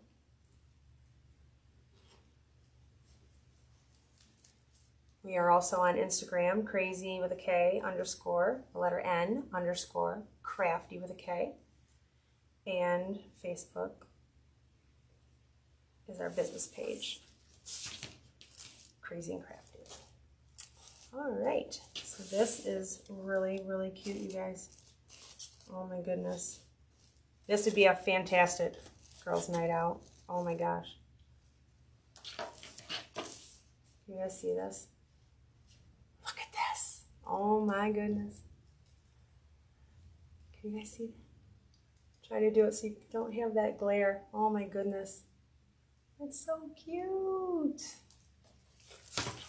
We are also on Instagram, Krazy with a K _ the letter N _ Krafty with a K. And Facebook is our business page, Krazy and Krafty. All right, so this is really, really cute, you guys. Oh my goodness. This would be a fantastic girls' night out. Oh my gosh. You guys see this? Look at this. Oh my goodness. Can you guys see that? Try to do it so you don't have that glare. Oh my goodness. It's so cute.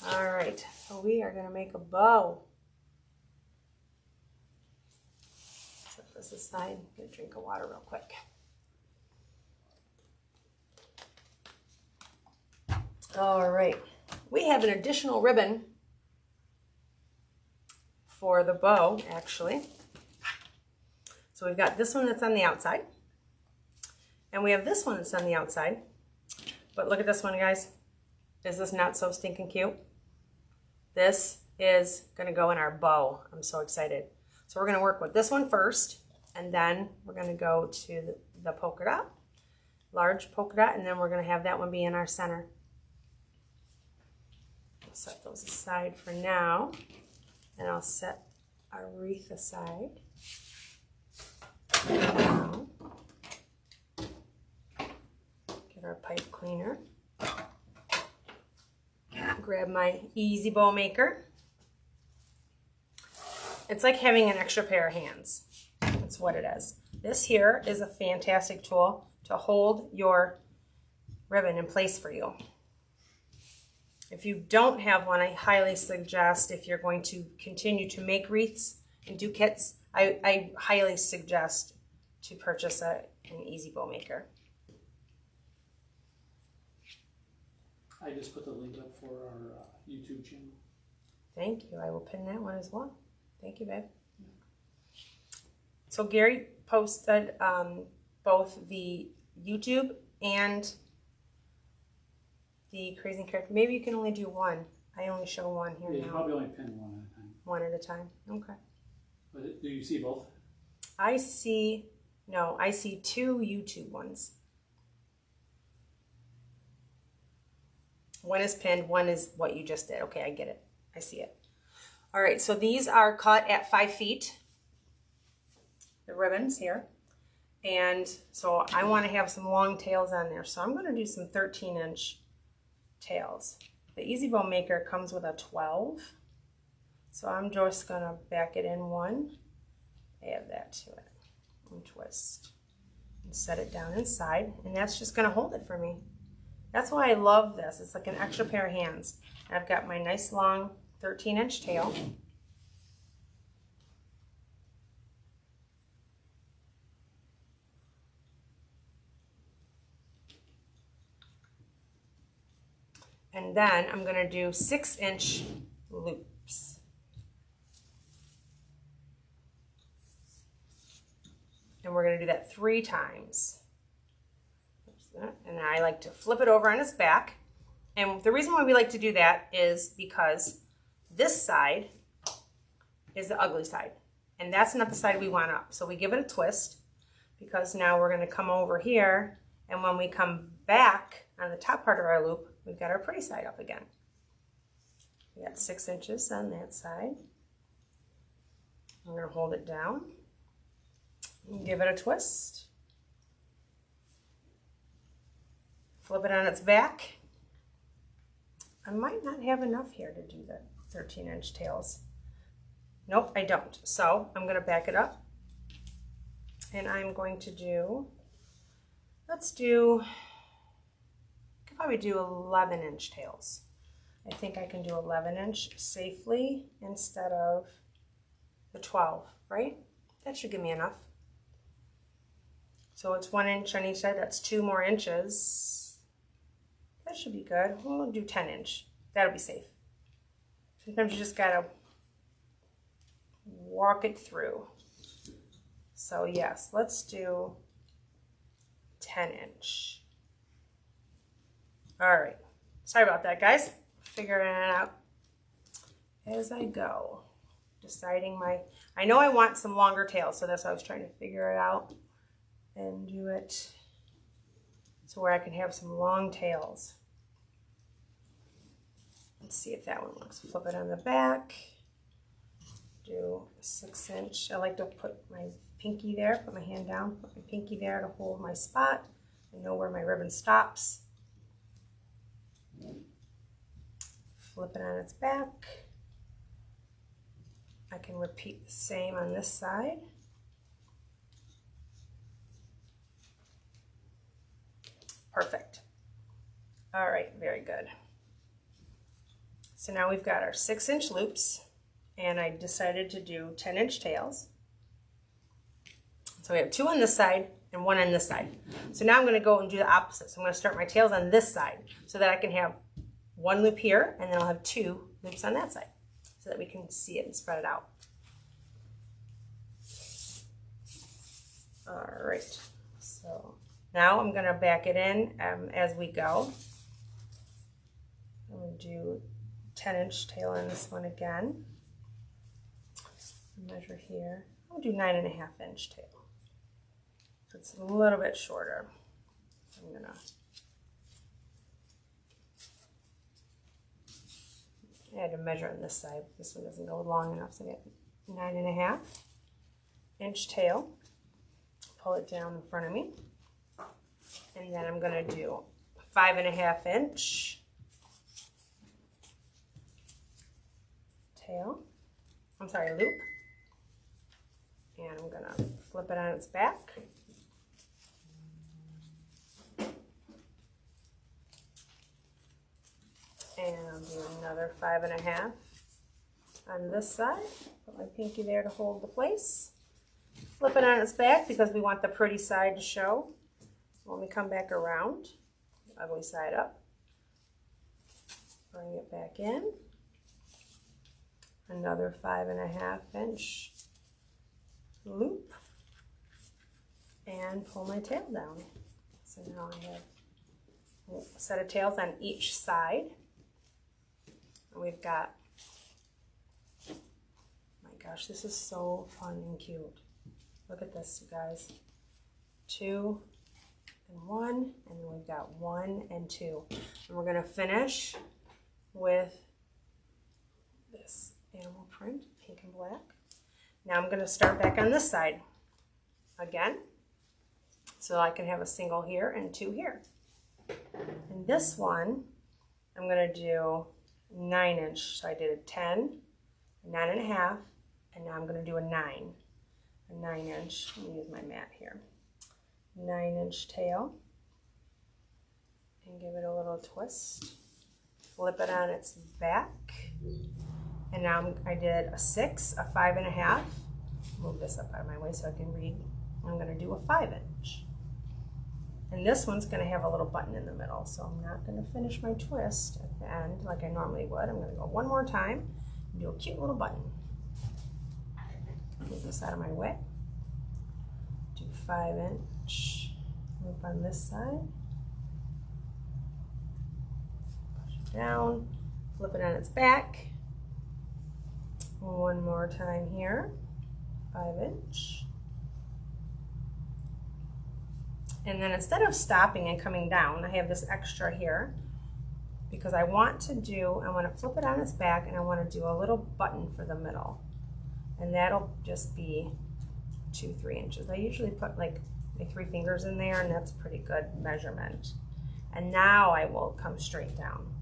All right, so we are gonna make a bow. Set this aside. Get a drink of water real quick. All right, we have an additional ribbon for the bow, actually. So we've got this one that's on the outside, and we have this one that's on the outside. But look at this one, guys. Is this not so stinking cute? This is gonna go in our bow. I'm so excited. So we're gonna work with this one first, and then we're gonna go to the polka dot, large polka dot, and then we're gonna have that one be in our center. I'll set those aside for now, and I'll set our wreath aside. Now, get our pipe cleaner. Grab my easy bow maker. It's like having an extra pair of hands. That's what it is. This here is a fantastic tool to hold your ribbon in place for you. If you don't have one, I highly suggest, if you're going to continue to make wreaths and do kits, I highly suggest to purchase an easy bow maker. I just put the link up for our YouTube channel. Thank you. I will pin that one as well. Thank you, babe. So Gary posted both the YouTube and the Krazy and Krafty. Maybe you can only do one. I only show one here Yeah, now. you probably only pin one at a time. One at a time. Okay. But do you see both? I see two YouTube ones. One is pinned, one is what you just did. Okay, I get it. I see it. All right, so these are cut at 5 feet, the ribbons here. And so I want to have some long tails on there. So I'm going to do some 13-inch tails. The Easy Bow Maker comes with a 12. So I'm just going to back it in one, add that to it, and twist, and set it down inside. And that's just going to hold it for me. That's why I love this. It's like an extra pair of hands. I've got my nice long 13-inch tail. And then I'm going to do 6-inch loops. And we're going to do that 3 times. And I like to flip it over on its back. And the reason why we like to do that is because this side is the ugly side. And that's not the side we want up. So we give it a twist, because now we're going to come over here. And when we come back on the top part of our loop, we've got our pretty side up again. We got 6 inches on that side. I'm going to hold it down and give it a twist. Flip it on its back. I might not have enough here to do the 13-inch tails. Nope, I don't. So I'm going to back it up. And I'm going to do, I could probably do 11-inch tails. I think I can do 11-inch safely instead of the 12, right? That should give me enough. So it's 1 inch on each side. That's 2 more inches. That should be good. We'll do 10-inch. That'll be safe. Sometimes you just gotta walk it through. So yes, let's do 10-inch. All right, sorry about that, guys. Figuring it out as I go. Deciding I know I want some longer tails, so that's why I was trying to figure it out and do it so where I can have some long tails. Let's see if that one works. Flip it on the back. Do a 6-inch. I like to put my pinky there, put my hand down, put my pinky there to hold my spot and know where my ribbon stops. Flip it on its back. I can repeat the same on this side. Perfect. All right, very good. So now we've got our 6-inch loops, and I decided to do 10-inch tails. So we have 2 on this side and 1 on this side. So now I'm going to go and do the opposite. So I'm going to start my tails on this side so that I can have 1 loop here, and then I'll have 2 loops on that side so that we can see it and spread it out. All right, so now I'm going to back it in as we go. I'm going to do 10-inch tail on this one again. Measure here. I'll do 9.5-inch tail. So it's a little bit shorter. I'm going to I had to measure on this side. This one doesn't go long enough, so I get 9.5-inch tail. Pull it down in front of me. And then I'm going to do 5.5-inch tail. I'm sorry, loop. And I'm going to flip it on its back. And I'll do another 5.5 on this side. Put my pinky there to hold the place. Flip it on its back because we want the pretty side to show. When we come back around, ugly side up. Bring it back in. Another 5.5-inch loop. And pull my tail down. So now I have a set of tails on each side. We've got, my gosh, this is so fun and cute. Look at this, you guys. 2 and 1, and then we've got 1 and 2. And we're going to finish with this animal print, pink and black. Now I'm going to start back on this side again, so I can have a single here and 2 here. And this one, I'm going to do 9-inch. So I did a 10, a 9.5, and now I'm going to do a 9. A 9-inch. Let me use my mat here. 9-inch tail. And give it a little twist. Flip it on its back. And now I did a 6, a 5.5. Move this up out of my way so I can read. I'm going to do a 5-inch. And this one's going to have a little button in the middle, so I'm not going to finish my twist at the end like I normally would. I'm going to go one more time and do a cute little button. Move this out of my way. Do 5-inch loop on this side. Push it down, flip it on its back. One more time here, 5-inch. And then instead of stopping and coming down, I have this extra here because I want to flip it on its back and I want to do a little button for the middle. And that'll just be 2-3 inches. I usually put like my 3 fingers in there, and that's a pretty good measurement. And now I will come straight down.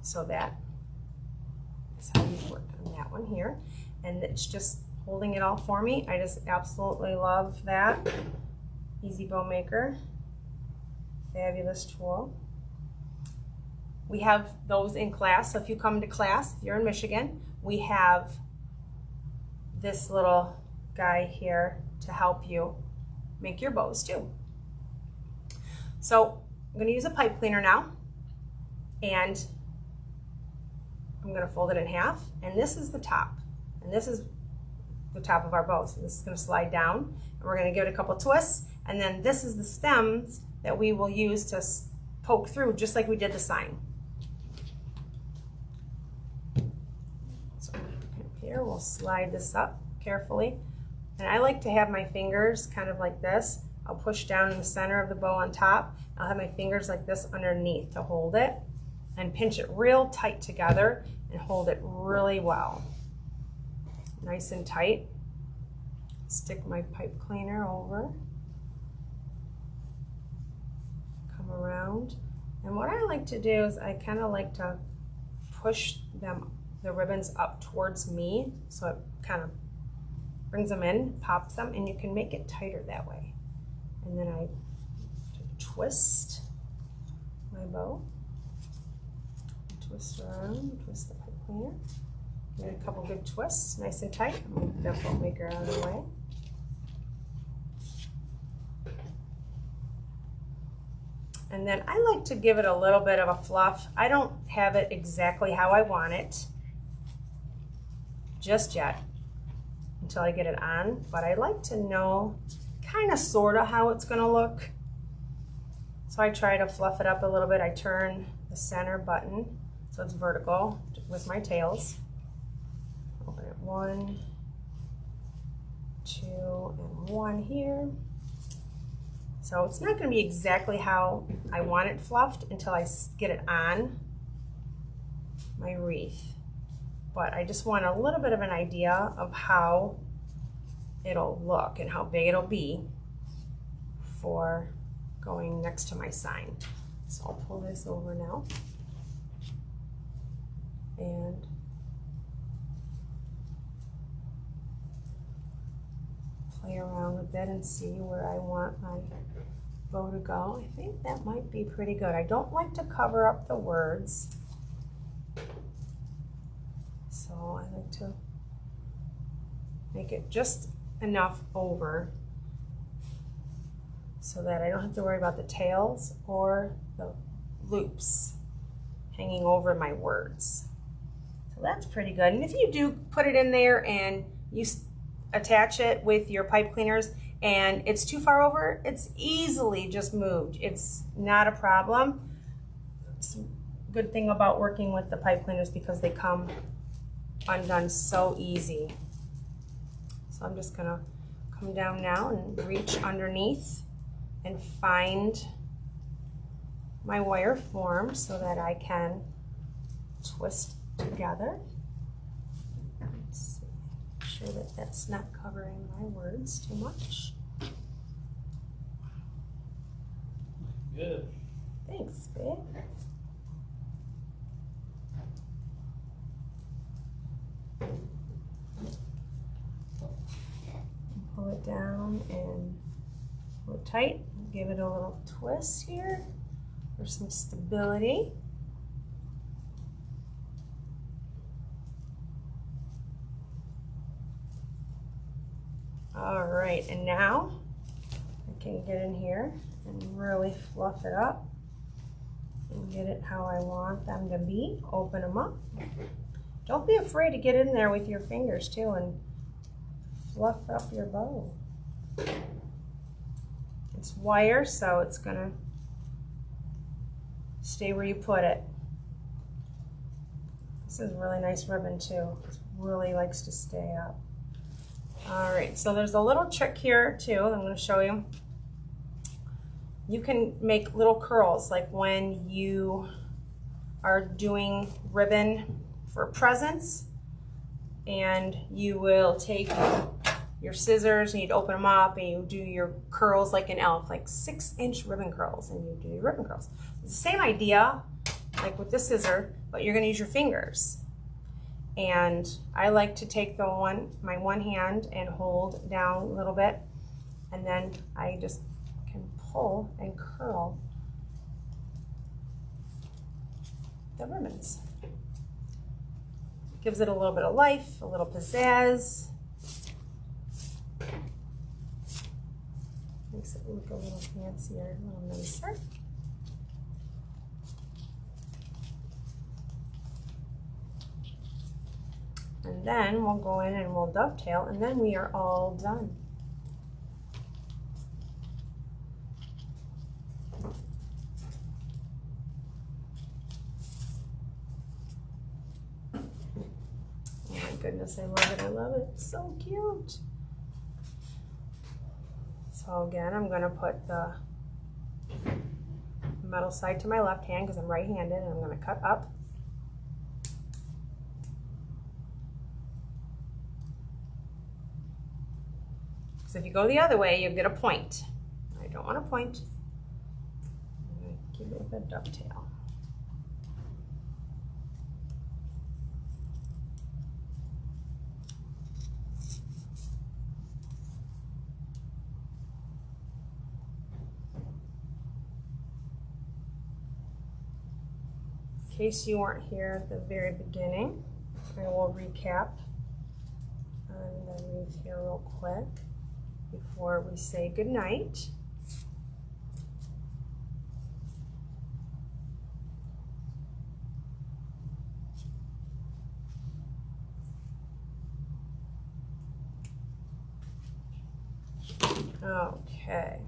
So that is how you work on that one here. And it's just holding it all for me. I just absolutely love that. Easy Bow Maker, fabulous tool. We have those in class, so if you come to class, if you're in Michigan, we have this little guy here to help you make your bows too. So I'm going to use a pipe cleaner now, and I'm gonna fold it in half, and this is the top, and this is the top of our bow. So this is gonna slide down, and we're gonna give it a couple twists, and then this is the stems that we will use to poke through, just like we did the sign. So here, we'll slide this up carefully, and I like to have my fingers kind of like this. I'll push down in the center of the bow on top. I'll have my fingers like this underneath to hold it, and pinch it real tight together and hold it really well. Nice and tight. Stick my pipe cleaner over. Come around. And what I like to do is I kind of like to push the ribbons up towards me, so it kind of brings them in, pops them, and you can make it tighter that way. And then I twist my bow. Twist around, twist the pipe cleaner. Give it a couple good twists, nice and tight. I'm going to get the boat maker out of the way. And then I like to give it a little bit of a fluff. I don't have it exactly how I want it just yet until I get it on, but I like to know kind of sort of how it's going to look. So I try to fluff it up a little bit. I turn the center button so it's vertical with my tails. Open it 1, 2, and 1 here. So it's not going to be exactly how I want it fluffed until I get it on my wreath. But I just want a little bit of an idea of how it'll look and how big it'll be for going next to my sign. So I'll pull this over now and play around with it and see where I want my bow to go. I think that might be pretty good. I don't like to cover up the words, so I like to make it just enough over so that I don't have to worry about the tails or the loops hanging over my words. So that's pretty good. And if you do put it in there and you attach it with your pipe cleaners and it's too far over, it's easily just moved. It's not a problem. It's a good thing about working with the pipe cleaners because they come undone so easy. So I'm just gonna come down now and reach underneath and find my wire form so that I can twist together. Let's see. Make sure that that's not covering my words too much. Good. Thanks, babe. Pull it down and pull it tight. Give it a little twist here for some stability. All right, and now I can get in here and really fluff it up and get it how I want them to be. Open them up. Don't be afraid to get in there with your fingers too and fluff up your bow. It's wire, so it's gonna stay where you put it. This is really nice ribbon too. It really likes to stay up. All right, so there's a little trick here too that I'm gonna show you. You can make little curls, like when you are doing ribbon for presents, and you will take your scissors and you'd open them up and you do your curls like an elf, like 6-inch ribbon curls, and you do your ribbon curls. It's the same idea, like with the scissor, but you're gonna use your fingers. And I like to take my one hand and hold down a little bit, and then I just can pull and curl the ribbons. Gives it a little bit of life, a little pizzazz. Makes it look a little fancier, a little nicer. And then we'll go in and we'll dovetail, and then we are all done. Oh my goodness, I love it, I love it. It's so cute. So again, I'm gonna put the metal side to my left hand because I'm right-handed, and I'm gonna cut up. So if you go the other way, you'll get a point. I don't want a point. I'm gonna give it a dovetail. In case you weren't here at the very beginning, I will recap on the wreath here real quick before we say goodnight. Okay.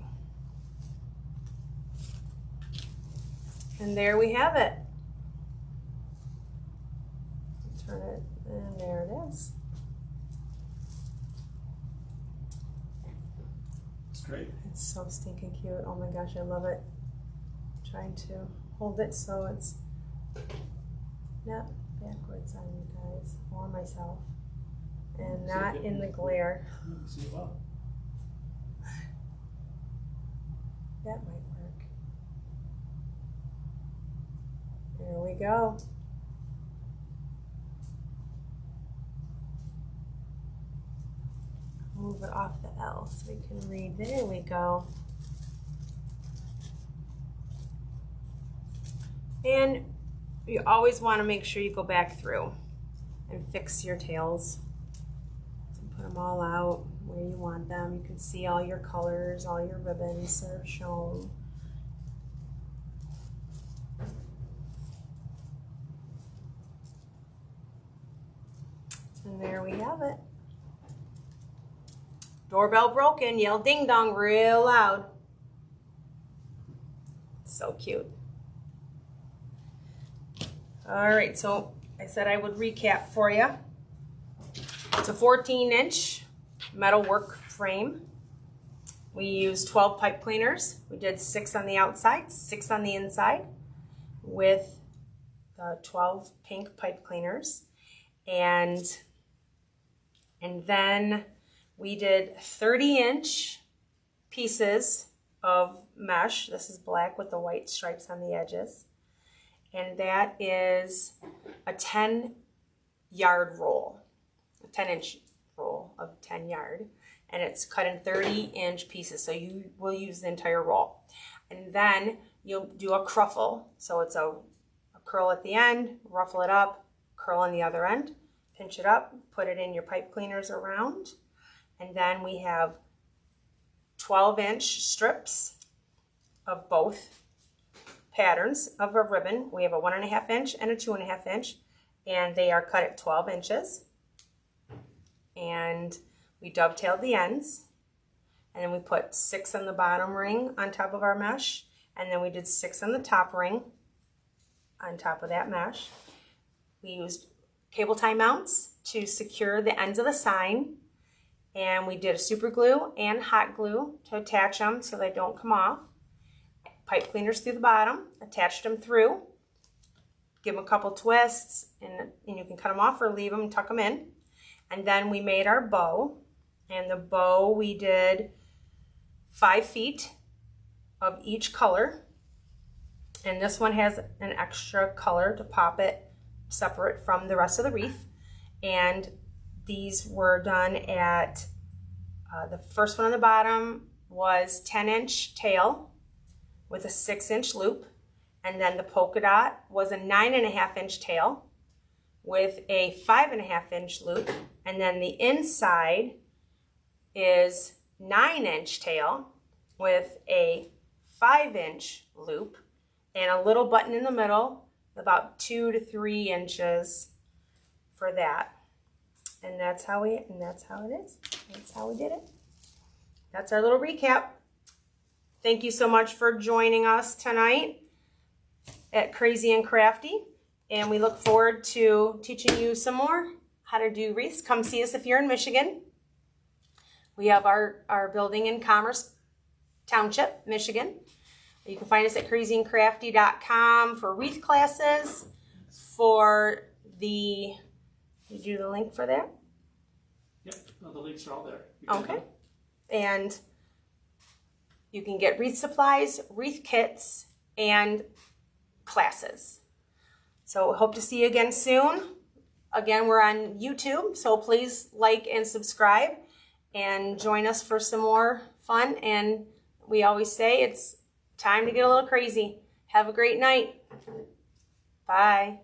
And there we have it. Turn it, and there it is. It's great. It's so stinking cute. Oh my gosh, I love it. I'm trying to hold it so it's not backwards on you guys or myself, and not in the glare. See it well. That might work. There we go. Move it off the L so we can read. There we go. And you always want to make sure you go back through and fix your tails. And put them all out where you want them. You can see all your colors, all your ribbons are shown. And there we have it. Doorbell broken, yell ding dong real loud. So cute. All right, so I said I would recap for you. It's a 14-inch metal work frame. We used 12 pipe cleaners. We did 6 on the outside, 6 on the inside with the 12 pink pipe cleaners. And then we did 30-inch pieces of mesh. This is black with the white stripes on the edges. And that is a 10-yard roll, a 10-inch roll of 10 yard. And it's cut in 30-inch pieces, so you will use the entire roll. And then you'll do a cruffle. So it's a curl at the end, ruffle it up, curl on the other end, pinch it up, put it in your pipe cleaners around. And then we have 12-inch strips of both patterns of a ribbon. We have a 1.5 inch and a 2.5 inch, and they are cut at 12 inches. And we dovetailed the ends, and then we put 6 on the bottom ring on top of our mesh, and then we did 6 on the top ring on top of that mesh. We used cable tie mounts to secure the ends of the sign, and we did a super glue and hot glue to attach them so they don't come off. Pipe cleaners through the bottom, attached them through, give them a couple twists, and you can cut them off or leave them, tuck them in. And then we made our bow, and the bow we did 5 feet of each color, and this one has an extra color to pop it separate from the rest of the wreath. And these were done at, the first one on the bottom was 10-inch tail with a 6-inch loop, and then the polka dot was a 9.5-inch tail with a 5.5-inch loop, and then the inside is 9-inch tail with a 5-inch loop and a little button in the middle, about 2 to 3 inches for that. that's how it is. That's how we did it. That's our little recap. Thank you so much for joining us tonight at Krazy and Krafty. And we look forward to teaching you some more how to do wreaths. Come see us if you're in Michigan. We have our building in Commerce Township, Michigan. You can find us at crazyandkrafty.com for wreath classes. For the, did you do the link for that? Yep, the links are all there. Okay. And you can get wreath supplies, wreath kits, and classes. So hope to see you again soon. Again, we're on YouTube, so please like and subscribe and join us for some more fun. And we always say it's time to get a little crazy. Have a great night. Bye.